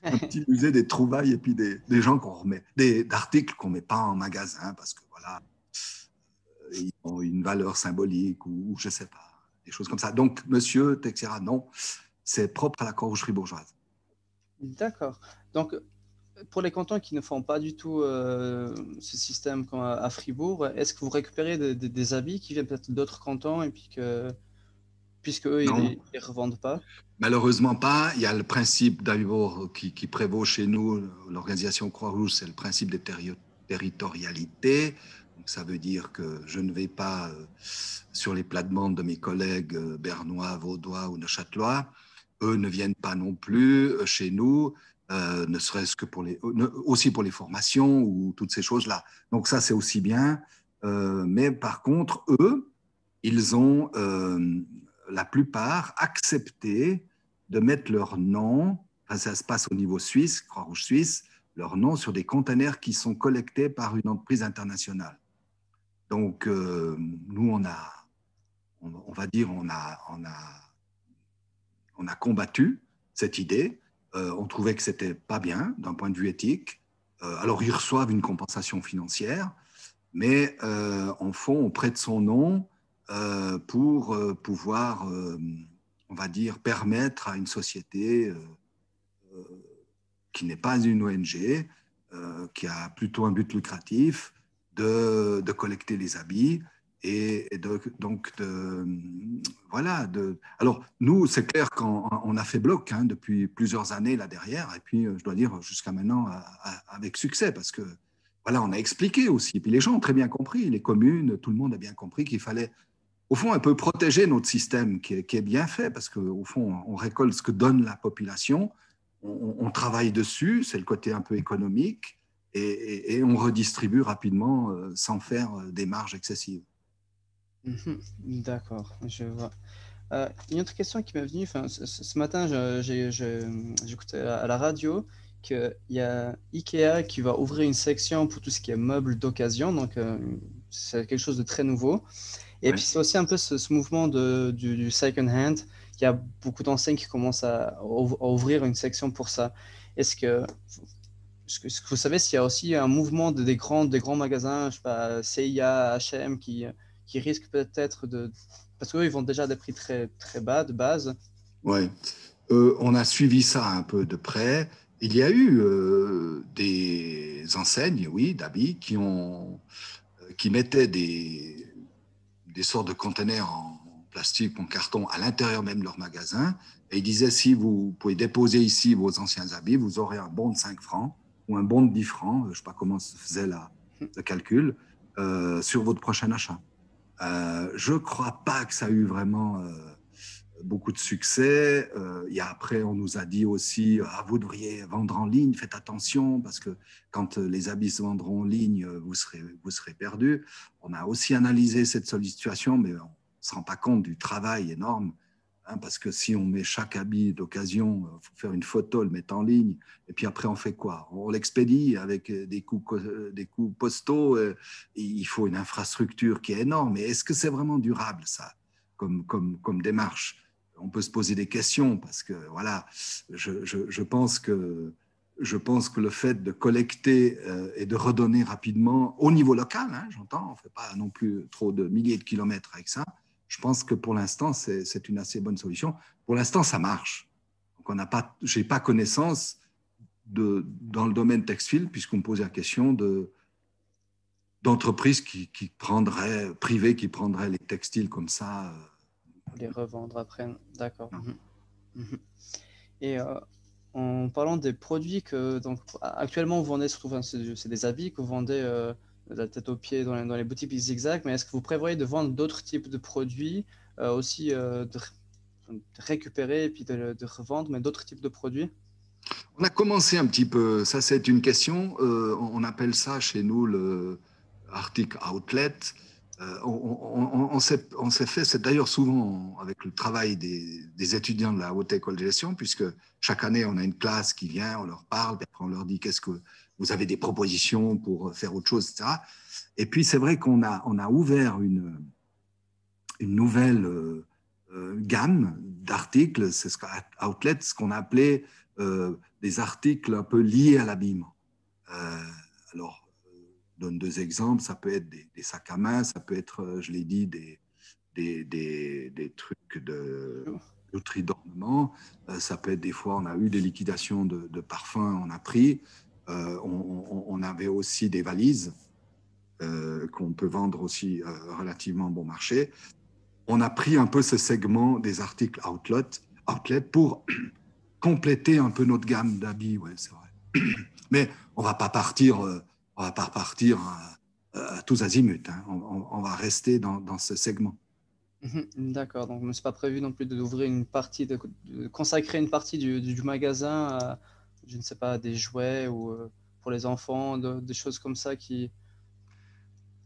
Speaker 1: un petit musée des trouvailles, et puis des gens qu'on remet, d'articles qu'on ne met pas en magasin, parce que voilà, ils ont une valeur symbolique, ou je ne sais pas, des choses comme ça. Donc, monsieur Texera, non, c'est propre à la Croix-Rouge fribourgeoise.
Speaker 2: D'accord. Donc, pour les cantons qui ne font pas du tout ce système comme à Fribourg, est-ce que vous récupérez des habits qui viennent peut-être d'autres cantons et puis puisque eux, ils
Speaker 1: Non,
Speaker 2: les revendent pas?
Speaker 1: malheureusement pas. Il y a le principe d'abord qui prévaut chez nous, l'organisation Croix-Rouge, c'est le principe de territorialité. Donc, ça veut dire que je ne vais pas sur les plates-bandes de mes collègues bernois, vaudois ou neuchâtelois. Eux ne viennent pas non plus chez nous, ne serait-ce que aussi pour les formations ou toutes ces choses-là. Donc ça, c'est aussi bien. Mais par contre, eux, ils ont la plupart accepté de mettre leur nom, enfin, ça se passe au niveau suisse, Croix-Rouge suisse, leur nom sur des containers qui sont collectés par une entreprise internationale. Donc, nous, on va dire, on a combattu cette idée. On trouvait que c'était pas bien d'un point de vue éthique. Alors, ils reçoivent une compensation financière, mais en fond, on prête son nom pour pouvoir, on va dire, permettre à une société qui n'est pas une ONG, qui a plutôt un but lucratif, de collecter les habits voilà. Alors, nous, c'est clair qu'on a fait bloc hein, depuis plusieurs années là derrière, et puis je dois dire jusqu'à maintenant avec succès, parce que voilà, on a expliqué aussi, puis les gens ont très bien compris, les communes, tout le monde a bien compris qu'il fallait, au fond, un peu protéger notre système qui est bien fait, parce qu'au fond, on récolte ce que donne la population, on travaille dessus, c'est le côté un peu économique, et on redistribue rapidement sans faire des marges excessives.
Speaker 2: Mhm. D'accord, je vois. Une autre question qui m'est venue, enfin, ce matin, j'écoutais à la radio qu'il y a Ikea qui va ouvrir une section pour tout ce qui est meubles d'occasion, donc c'est quelque chose de très nouveau. Et puis
Speaker 1: Ouais.
Speaker 2: c'est aussi un peu ce mouvement du second hand. Il y a beaucoup d'enseignes qui commencent à ouvrir une section pour ça. Est-ce que, est-ce que vous savez s'il y a aussi un mouvement des grands magasins, je sais pas, CIA, H&M, qui risquent peut-être de... Parce qu'eux, ils vendent déjà à des prix très, très bas de base.
Speaker 1: Ouais. On a suivi ça un peu de près. Il y a eu des enseignes, oui, d'habits qui mettaient des sortes de conteneurs en plastique, en carton, à l'intérieur même de leur magasin. Et ils disaient, si vous pouvez déposer ici vos anciens habits, vous aurez un bon de 5 francs ou un bon de 10 francs, je ne sais pas comment se faisait le calcul, sur votre prochain achat. Je ne crois pas que ça a eu vraiment beaucoup de succès. Après, on nous a dit aussi, ah, vous devriez vendre en ligne, faites attention, parce que quand les habits se vendront en ligne, vous serez perdu. On a aussi analysé cette situation, mais on ne se rend pas compte du travail énorme. Hein, parce que si on met chaque habit d'occasion, il faut faire une photo, le mettre en ligne, et puis après on fait quoi? On l'expédie avec des coûts postaux, il faut une infrastructure qui est énorme. Et est-ce que c'est vraiment durable ça, comme démarche? On peut se poser des questions parce que voilà, je pense que le fait de collecter et de redonner rapidement au niveau local, hein, j'entends, on ne fait pas non plus trop de milliers de kilomètres avec ça. Je pense que pour l'instant, c'est une assez bonne solution. Pour l'instant, ça marche. Donc, je n'ai pas connaissance dans le domaine textile, puisqu'on me posait la question d'entreprises privées qui prendraient les textiles comme ça.
Speaker 2: Pour les revendre après. D'accord.
Speaker 1: Non.
Speaker 2: Mhm. Mhm. Et en parlant des produits que donc actuellement vous vendez surtout, enfin, c'est des habits que vous vendez de la tête aux pieds dans les boutiques Zigzag, mais est-ce que vous prévoyez de vendre d'autres types de produits aussi de récupérer et puis de revendre, mais d'autres types de produits?
Speaker 1: On a commencé un petit peu, ça c'est une question, on appelle ça chez nous le Arctic Outlet. On s'est fait, c'est d'ailleurs souvent avec le travail des étudiants de la Haute École de gestion, puisque chaque année, on a une classe qui vient, on leur parle, puis après on leur dit qu'est-ce que vous avez des propositions pour faire autre chose, etc. Et puis, c'est vrai on a ouvert une nouvelle gamme d'articles, c'est Outlet, ce qu'on a appelé des articles un peu liés à l'habillement. Alors, je donne deux exemples, ça peut être des sacs à main, ça peut être, je l'ai dit, des trucs de loterie d'ornement, ça peut être des fois, on a eu des liquidations de parfums, on a pris, on avait aussi des valises qu'on peut vendre aussi relativement bon marché. On a pris un peu ce segment des articles outlet pour compléter un peu notre gamme d'habits, ouais, c'est vrai. Mais on va pas partir tous azimuts, hein. On va rester dans ce segment.
Speaker 2: D'accord, donc c'est pas prévu non plus d'ouvrir une partie, de consacrer une partie du magasin à, je ne sais pas, des jouets ou pour les enfants, des choses comme ça qui...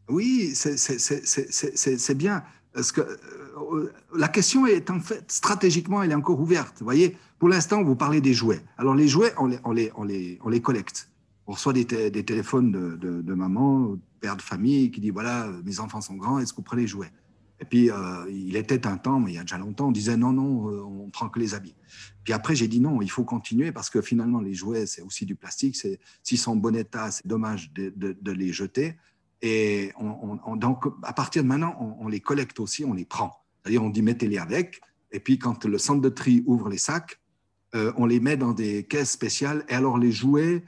Speaker 1: Oui, c'est bien. Parce que la question est en fait, stratégiquement, elle est encore ouverte. Vous voyez, pour l'instant, vous parlez des jouets. Alors, les jouets, on les collecte. On reçoit des téléphones de maman, père de famille, qui dit voilà, mes enfants sont grands, est-ce que vous prenez les jouets? Et puis, il était un temps, mais il y a déjà longtemps, on disait non, non, on prend que les habits. Puis après, j'ai dit non, il faut continuer parce que finalement, les jouets, c'est aussi du plastique. S'ils sont en bon état, c'est dommage de les jeter. Et donc, à partir de maintenant, on les collecte aussi, on les prend. C'est-à-dire, on dit mettez-les avec. Et puis, quand le centre de tri ouvre les sacs, on les met dans des caisses spéciales. Et alors, les jouets,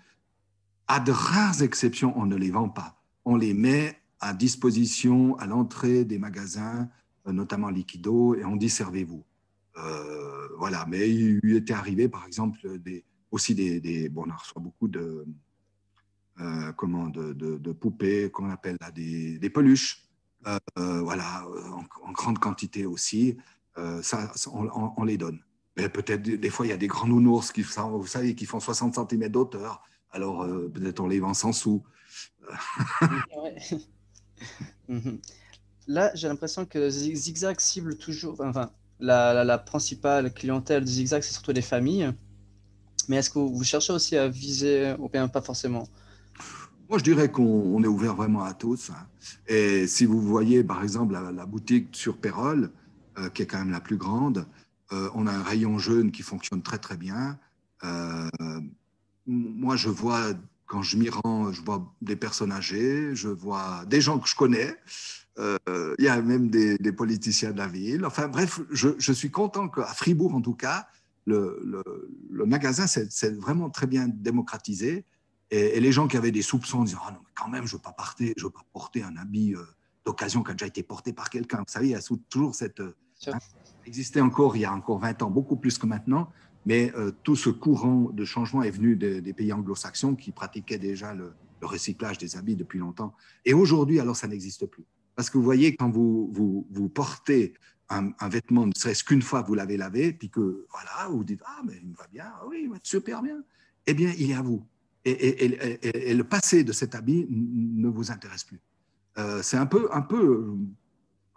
Speaker 1: à de rares exceptions, on ne les vend pas. On les met à disposition à l'entrée des magasins, notamment Liquido, et on dit servez-vous. Voilà. Mais il était arrivé, par exemple, aussi bon, on en reçoit beaucoup de poupées qu'on appelle là, des peluches, voilà, en grande quantité aussi. Ça, on les donne. Mais peut-être des fois, il y a des grands nounours qui, vous savez, qui font 60 cm d'auteur. Alors, peut-être on les vend sans sous.
Speaker 2: Ouais. Là, j'ai l'impression que Zigzag cible toujours, enfin, la principale clientèle de Zigzag, c'est surtout les familles. Mais est-ce que vous cherchez aussi à viser, ou bien pas forcément?
Speaker 1: Moi, je dirais qu'on est ouvert vraiment à tous, hein. Et si vous voyez, par exemple, la boutique sur Pérol, qui est quand même la plus grande, on a un rayon jeune qui fonctionne très, très bien. Euh, Moi, je vois, quand je m'y rends, je vois des personnes âgées, je vois des gens que je connais. Il y a même des politiciens de la ville. Enfin, bref, je suis content qu'à Fribourg, en tout cas, le magasin s'est vraiment très bien démocratisé. Et les gens qui avaient des soupçons disaient ah non, mais quand même, je ne veux pas porter un habit d'occasion qui a déjà été porté par quelqu'un. Vous savez, il y a toujours cette. Hein, existait encore il y a encore 20 ans, beaucoup plus que maintenant. Mais tout ce courant de changement est venu des pays anglo-saxons qui pratiquaient déjà le recyclage des habits depuis longtemps. Et aujourd'hui, alors, ça n'existe plus. Parce que vous voyez, quand vous portez un vêtement, ne serait-ce qu'une fois, vous l'avez lavé, puis que, voilà, vous dites, ah, mais il me va bien, ah oui, il va super bien. Eh bien, il est à vous. Et le passé de cet habit ne vous intéresse plus. C'est un peu,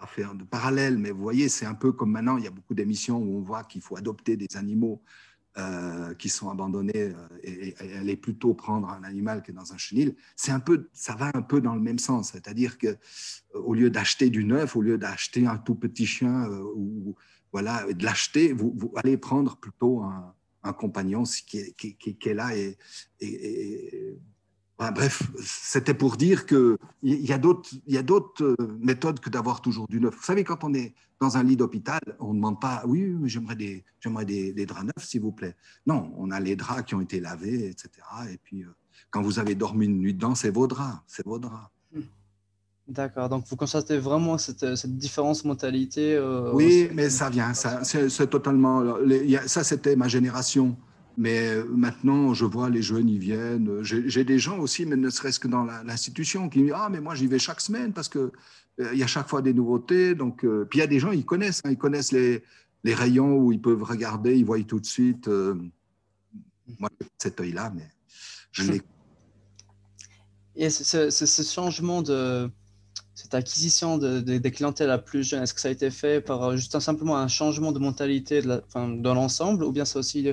Speaker 1: à faire de parallèle, mais vous voyez, c'est un peu comme maintenant, il y a beaucoup d'émissions où on voit qu'il faut adopter des animaux qui sont abandonnés et aller plutôt prendre un animal que dans un chenil. Ça va un peu dans le même sens, c'est-à-dire que au lieu d'acheter du neuf, au lieu d'acheter un tout petit chien ou voilà, de l'acheter, vous allez prendre plutôt un compagnon qui est là et enfin, bref, c'était pour dire qu'il y a d'autres méthodes que d'avoir toujours du neuf. Vous savez, quand on est dans un lit d'hôpital, on ne demande pas, oui, j'aimerais des draps neufs, s'il vous plaît. Non, on a les draps qui ont été lavés, etc. Et puis, quand vous avez dormi une nuit dedans, c'est vos draps, c'est vos draps.
Speaker 2: D'accord, donc vous constatez vraiment cette différence mentalité
Speaker 1: Oui, mais ça vient, c'est totalement. Ça, c'était ma génération. Mais maintenant, je vois les jeunes, ils viennent. J'ai des gens aussi, mais ne serait-ce que dans l'institution, qui me disent ah, mais moi, j'y vais chaque semaine parce que il y a chaque fois des nouveautés. Donc, puis il y a des gens, ils connaissent, hein, ils connaissent les rayons où ils peuvent regarder, ils voient tout de suite. Moi, j'ai pas cet œil-là, mais je l'ai.
Speaker 2: Et ce changement cette acquisition des clientèles la plus jeunes, est-ce que ça a été fait par juste simplement un changement de mentalité dans l'ensemble, ou bien c'est aussi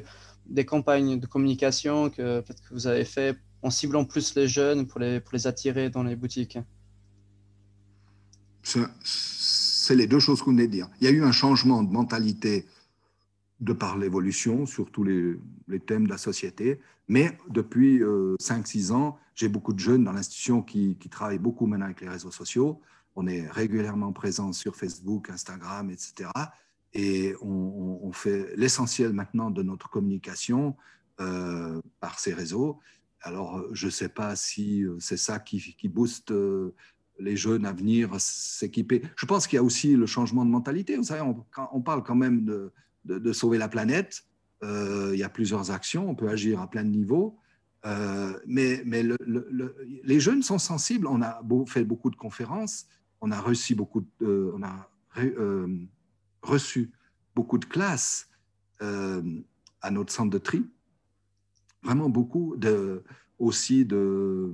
Speaker 2: des campagnes de communication que peut-être que vous avez fait en ciblant plus les jeunes pour les attirer dans les boutiques?
Speaker 1: C'est les deux choses que vous venez de dire. Il y a eu un changement de mentalité de par l'évolution sur tous les thèmes de la société. Mais depuis 5-6 ans, j'ai beaucoup de jeunes dans l'institution qui travaillent beaucoup maintenant avec les réseaux sociaux. On est régulièrement présent sur Facebook, Instagram, etc. Et on fait l'essentiel maintenant de notre communication par ces réseaux. Alors, je ne sais pas si c'est ça qui booste les jeunes à venir s'équiper. Je pense qu'il y a aussi le changement de mentalité. Vous savez, on parle quand même de sauver la planète. Il y a plusieurs actions, on peut agir à plein de niveaux. Mais les jeunes sont sensibles. On a fait beaucoup de conférences, on a reçu reçu beaucoup de classes à notre centre de tri. Vraiment beaucoup aussi de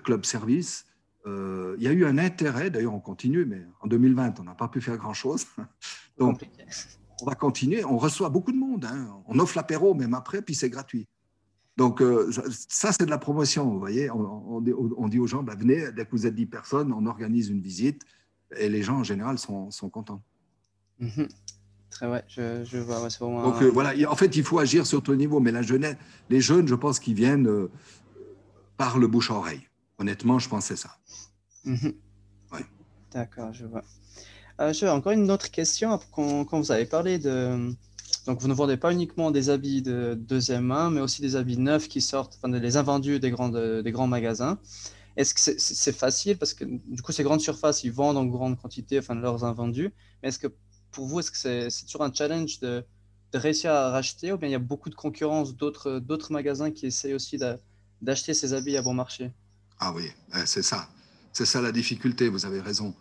Speaker 1: club service. Il y a eu un intérêt, d'ailleurs on continue, mais en 2020, on n'a pas pu faire grand-chose. Donc, on va continuer. On reçoit beaucoup de monde. Hein. On offre l'apéro même après, puis c'est gratuit. Donc, ça, c'est de la promotion, vous voyez. On dit aux gens, bah, venez, dès que vous êtes 10 personnes, on organise une visite. Et les gens, en général, sont contents.
Speaker 2: Mm-hmm. Très ouais, je vois. Ouais, vraiment
Speaker 1: Donc, voilà. En fait, il faut agir sur tous les niveaux. Mais la jeunesse, les jeunes, je pense qu'ils viennent par le bouche à oreille. Honnêtement, je pense que c'est ça.
Speaker 2: Mm-hmm.
Speaker 1: Ouais.
Speaker 2: D'accord, je vois. J'ai encore une autre question. Quand vous avez parlé de... Donc, vous ne vendez pas uniquement des habits de deuxième main, mais aussi des habits neufs qui sortent, enfin, les invendus des grands magasins. Est-ce que c'est facile? Parce que du coup, ces grandes surfaces, ils vendent en grande quantité, enfin, leurs invendus. Mais est-ce que pour vous, est-ce que c'est toujours un challenge de réussir à racheter, ou bien il y a beaucoup de concurrence d'autres magasins qui essayent aussi d'acheter ces habits à bon marché?
Speaker 1: Ah oui, c'est ça. C'est ça la difficulté, vous avez raison.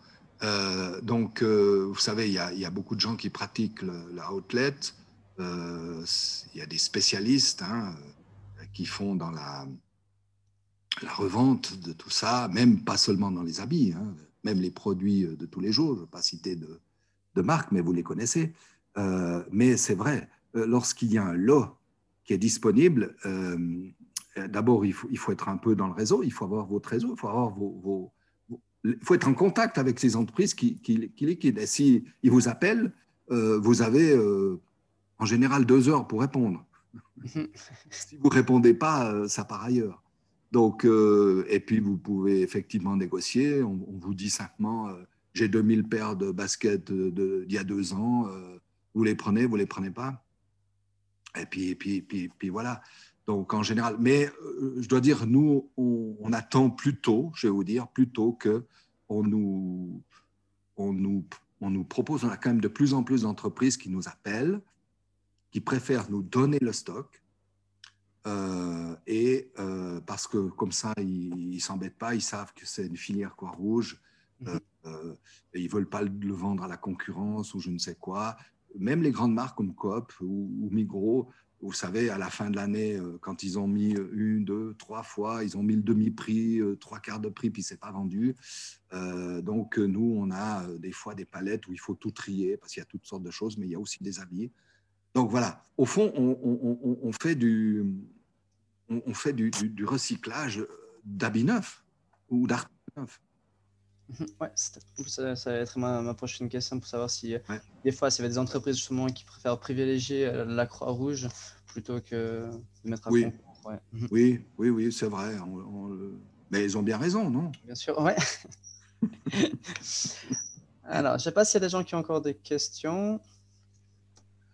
Speaker 1: Donc, vous savez, il y a beaucoup de gens qui pratiquent la outlet. Il y a des spécialistes hein, qui font dans la revente de tout ça, même pas seulement dans les habits, hein, même les produits de tous les jours. Je ne veux pas citer de marque, mais vous les connaissez. Mais c'est vrai, lorsqu'il y a un lot qui est disponible, d'abord, il faut être un peu dans le réseau, il faut avoir votre réseau, il faut avoir il faut être en contact avec ces entreprises qui liquident. Et si ils vous appellent, vous avez en général 2 heures pour répondre. Si vous ne répondez pas, ça part ailleurs. Donc, et puis vous pouvez effectivement négocier. On vous dit simplement, j'ai 2000 paires de baskets d'il y a 2 ans, vous les prenez, vous ne les prenez pas. Et puis voilà. Donc en général, mais je dois dire, nous, on attend plutôt, je vais vous dire, plutôt que on nous, on nous, on nous propose, on a quand même de plus en plus d'entreprises qui nous appellent, qui préfèrent nous donner le stock. Parce que comme ça, ils ne s'embêtent pas, ils savent que c'est une filière Croix-Rouge, et ils ne veulent pas le vendre à la concurrence ou je ne sais quoi. Même les grandes marques comme Coop ou Migros, vous savez, à la fin de l'année, quand ils ont mis 1, 2, 3 fois, ils ont mis le demi-prix, 3/4 de prix, puis ce n'est pas vendu. Donc, nous, on a des fois des palettes où il faut tout trier parce qu'il y a toutes sortes de choses, mais il y a aussi des habits. Donc, voilà. Au fond, on fait du recyclage d'habits neufs ou d'articles neufs.
Speaker 2: Ouais, ça va être ma prochaine question pour savoir si
Speaker 1: Ouais.
Speaker 2: des fois, s'il y avait des entreprises justement qui préfèrent privilégier la Croix-Rouge plutôt que de mettre à
Speaker 1: Oui,
Speaker 2: concours. Ouais.
Speaker 1: oui, c'est vrai. Mais ils ont bien raison, non?
Speaker 2: Bien sûr, ouais. Alors, je ne sais pas s'il y a des gens qui ont encore des questions.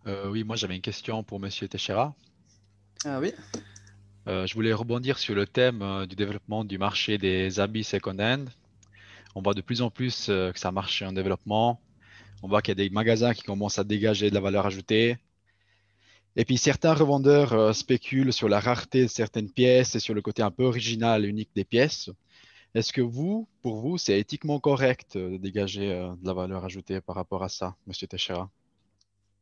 Speaker 3: Oui, moi j'avais une question pour Monsieur Teixeira.
Speaker 2: Ah oui.
Speaker 3: Je voulais rebondir sur le thème du développement du marché des habits second-hand. On voit de plus en plus que ça marche en développement. On voit qu'il y a des magasins qui commencent à dégager de la valeur ajoutée. Et puis certains revendeurs spéculent sur la rareté de certaines pièces et sur le côté un peu original, unique des pièces. Est-ce que pour vous, c'est éthiquement correct de dégager de la valeur ajoutée par rapport à ça, Monsieur Teixeira?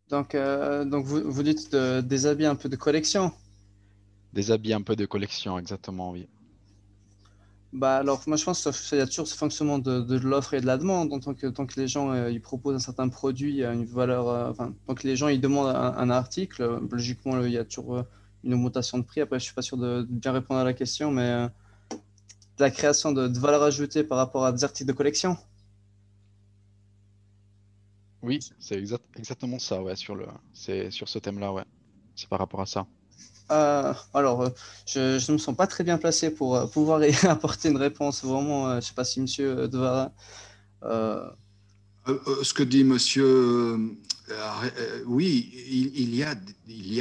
Speaker 2: Donc vous dites des habits un peu de collection.
Speaker 3: Des habits un peu de collection, exactement, oui.
Speaker 2: Bah alors, moi je pense qu'il y a toujours ce fonctionnement de l'offre et de la demande. Tant que les gens ils proposent un certain produit à une valeur, enfin, tant que les gens ils demandent un article, logiquement il y a toujours une augmentation de prix. Après, je suis pas sûr de bien répondre à la question, mais de la création de valeur ajoutée par rapport à des articles de collection.
Speaker 3: Oui, c'est exactement ça, ouais, c'est sur ce thème-là, ouais. C'est par rapport à ça.
Speaker 2: Je ne me sens pas très bien placé pour pouvoir y apporter une réponse. Vraiment, je ne sais pas si Monsieur Devara. euh,
Speaker 1: Ce que dit monsieur, oui, il y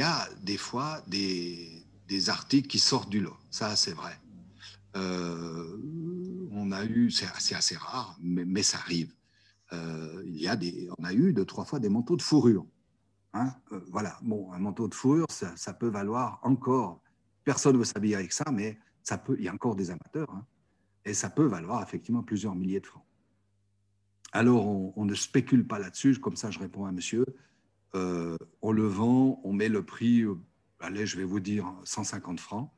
Speaker 1: a des fois des articles qui sortent du lot. Ça, c'est vrai. On a eu, c'est assez rare, mais ça arrive. On a eu 2, 3 fois des manteaux de fourrure. Hein. Voilà, bon, un manteau de fourrure, ça peut valoir encore. Personne ne veut s'habiller avec ça, mais il y a encore des amateurs. Hein, et ça peut valoir effectivement plusieurs milliers de francs. Alors, on ne spécule pas là-dessus, comme ça je réponds à monsieur. On le vend, on met le prix, allez, je vais vous dire 150 francs.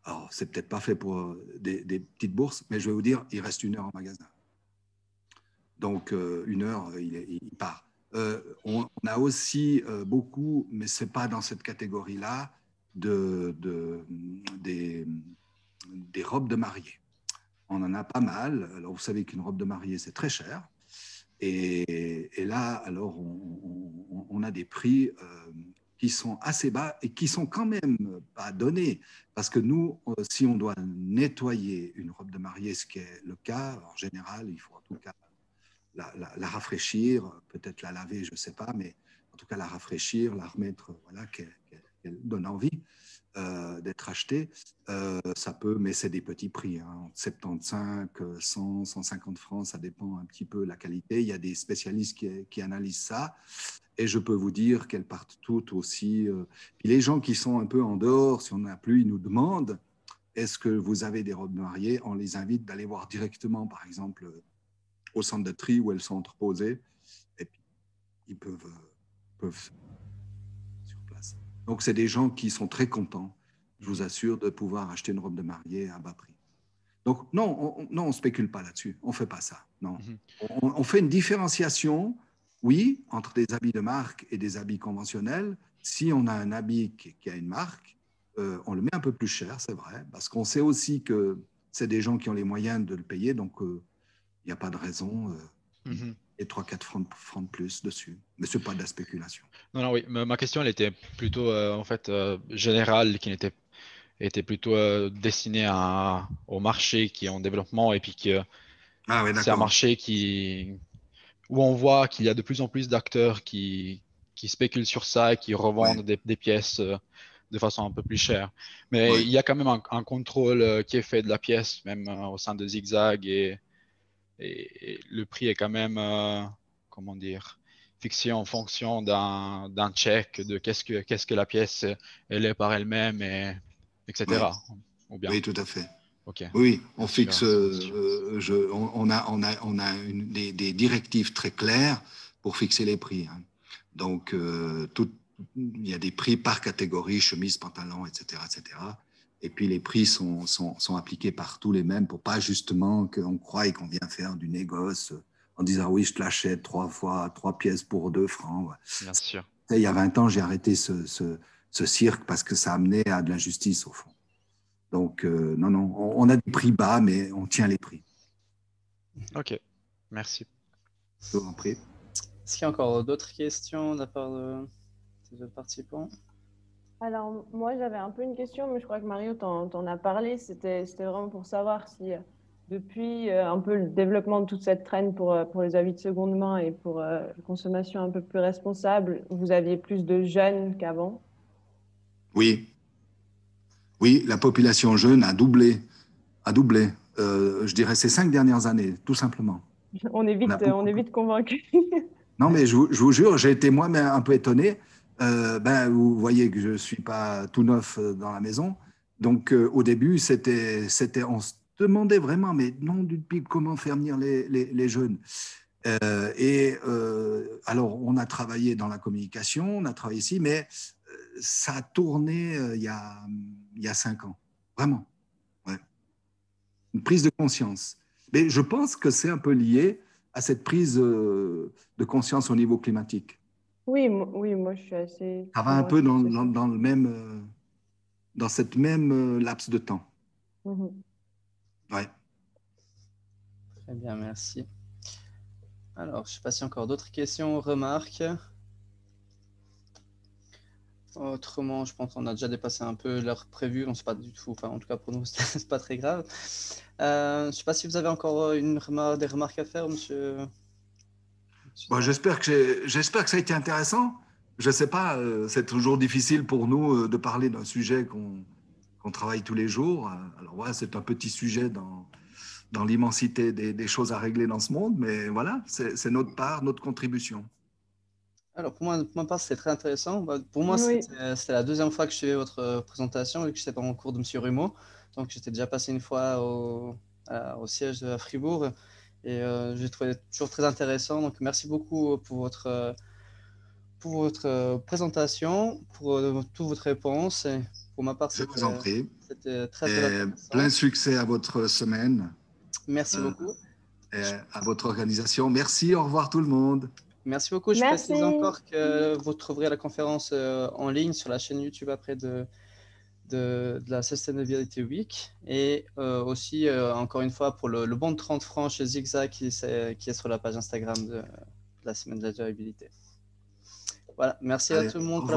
Speaker 1: Alors, c'est peut-être pas fait pour des petites bourses, mais je vais vous dire, il reste 1 heure en magasin. Donc, 1 heure, il part. On a aussi beaucoup, mais ce n'est pas dans cette catégorie-là, des robes de mariée. On en a pas mal. Alors, vous savez qu'une robe de mariée, c'est très cher. Et là, alors, on a des prix qui sont assez bas et qui sont quand même pas donnés. Parce que nous, si on doit nettoyer une robe de mariée, ce qui est le cas, en général, il faut en tout cas la rafraîchir, peut-être la laver, je ne sais pas, mais en tout cas la rafraîchir, la remettre, voilà, qu'elle donne envie d'être achetée. Ça peut, mais c'est des petits prix, hein, 75, 100, 150 francs, ça dépend un petit peu de la qualité. Il y a des spécialistes qui analysent ça. Et je peux vous dire qu'elles partent toutes aussi. Puis les gens qui sont un peu en dehors, si on n'a plus, ils nous demandent est-ce que vous avez des robes mariées? On les invite d'aller voir directement, par exemple, au centre de tri où elles sont entreposées. Et puis, ils peuvent sur place. Donc, c'est des gens qui sont très contents, je vous assure, de pouvoir acheter une robe de mariée à bas prix. Donc, non, on ne spécule pas là-dessus. On ne fait pas ça. Non.
Speaker 3: Mhm.
Speaker 1: On fait une différenciation, oui, entre des habits de marque et des habits conventionnels. Si on a un habit qui a une marque, on le met un peu plus cher, c'est vrai, parce qu'on sait aussi que c'est des gens qui ont les moyens de le payer, donc il n'y a pas de raison.
Speaker 3: Mhm.
Speaker 1: Et 3, 4 francs de plus dessus. Mais ce n'est pas de la spéculation.
Speaker 3: Non, non, oui, ma question, elle était plutôt en fait générale, qui était plutôt destinée au marché qui est en développement et puis que
Speaker 1: Ah oui,
Speaker 3: c'est un
Speaker 1: d'accord.
Speaker 3: marché où on voit qu'il y a de plus en plus d'acteurs qui spéculent sur ça et qui
Speaker 1: Ouais,
Speaker 3: revendent des pièces de façon un peu plus chère. Mais
Speaker 1: ouais,
Speaker 3: il y a quand même un contrôle qui est fait de la pièce, même au sein de Zigzag, et le prix est quand même, comment dire, fixé en fonction d'un check de qu'est-ce que la pièce elle est par elle-même,
Speaker 1: ouais.
Speaker 3: etc. Ou bien,
Speaker 1: Oui, tout à fait.
Speaker 3: ok,
Speaker 1: Oui, on
Speaker 3: bien
Speaker 1: fixe,
Speaker 3: sûr, c'est sûr.
Speaker 1: on a des directives très claires pour fixer les prix. Hein. Donc, il y a des prix par catégorie, chemise, pantalon, etc., etc. Et puis les prix sont appliqués partout les mêmes pour pas justement qu'on croie qu'on vient faire du négoce en disant oui, je te l'achète 3 pièces pour 2 francs.
Speaker 3: Bien sûr.
Speaker 1: Ouais. Il y a 20 ans, j'ai arrêté ce cirque parce que ça amenait à de l'injustice au fond. Donc, non, non, on a des prix bas, mais on tient les prix.
Speaker 3: Ok, merci.
Speaker 1: Je vous en prie.
Speaker 2: Est-ce qu'il y a encore d'autres questions de la part des autres participants?
Speaker 4: Alors, moi, j'avais un peu une question, mais je crois que Mario t'en a parlé. C'était vraiment pour savoir si, depuis un peu le développement de toute cette traîne pour les habits de seconde main et pour la consommation un peu plus responsable, vous aviez plus de jeunes qu'avant.
Speaker 1: Oui, oui, la population jeune a doublé, a doublé. Je dirais ces 5 dernières années, tout simplement. On a
Speaker 4: On
Speaker 1: beaucoup.
Speaker 4: est vite convaincus.
Speaker 1: Non, mais je vous jure, j'ai été moi-même un peu étonné. Ben, vous voyez que je ne suis pas tout neuf dans la maison. Donc, au début, on se demandait vraiment, mais non, du pipe, comment faire venir les jeunes. Alors, on a travaillé dans la communication, on a travaillé ici, mais ça a tourné il y a 5 ans. Vraiment. Ouais. une prise de conscience. Mais je pense que c'est un peu lié à cette prise de conscience au niveau climatique.
Speaker 4: Oui, oui, moi je suis assez.
Speaker 1: Ça va un
Speaker 4: Moi,
Speaker 1: peu
Speaker 4: je suis assez-
Speaker 1: dans le même, dans cette même laps de temps.
Speaker 4: Mhm.
Speaker 1: Ouais.
Speaker 2: Très bien, merci. Alors, je ne sais pas si encore d'autres questions, remarques. Autrement, je pense qu'on a déjà dépassé un peu l'heure prévue. On ne sait pas du tout. Enfin, en tout cas, pour nous, c'est pas très grave. Je ne sais pas si vous avez encore des remarques à faire, monsieur.
Speaker 1: Bon, j'espère que ça a été intéressant. Je ne sais pas, c'est toujours difficile pour nous de parler d'un sujet qu'on travaille tous les jours. Alors voilà, c'est un petit sujet dans l'immensité des choses à régler dans ce monde, mais voilà, c'est notre part, notre contribution.
Speaker 2: Alors, pour ma part, c'était très intéressant. Bah, pour moi,
Speaker 4: Oui,
Speaker 2: c'était la deuxième fois que je suivais votre présentation, vu que j'étais dans le cours de monsieur Rumeau. Donc, j'étais déjà passé une fois au siège de Fribourg et j'ai trouvé toujours très intéressant. Donc, merci beaucoup pour votre présentation, pour toutes votre réponses. Et pour ma part,
Speaker 1: Je vous en prie.
Speaker 2: c'était très, très
Speaker 1: Et plein de
Speaker 2: intéressant.
Speaker 1: succès à votre semaine,
Speaker 2: Merci
Speaker 1: euh,
Speaker 2: beaucoup.
Speaker 1: et à votre organisation. Merci, au revoir tout le monde.
Speaker 2: Merci beaucoup. Je précise
Speaker 4: merci.
Speaker 2: encore que vous trouverez la conférence en ligne sur la chaîne YouTube après de la Sustainability Week. Et aussi, encore une fois, pour le bon de 30 francs chez Zigzag qui est sur la page Instagram de la semaine de la durabilité. Voilà, merci à
Speaker 1: Allez,
Speaker 2: tout le monde
Speaker 1: au
Speaker 2: pour la
Speaker 1: revoir.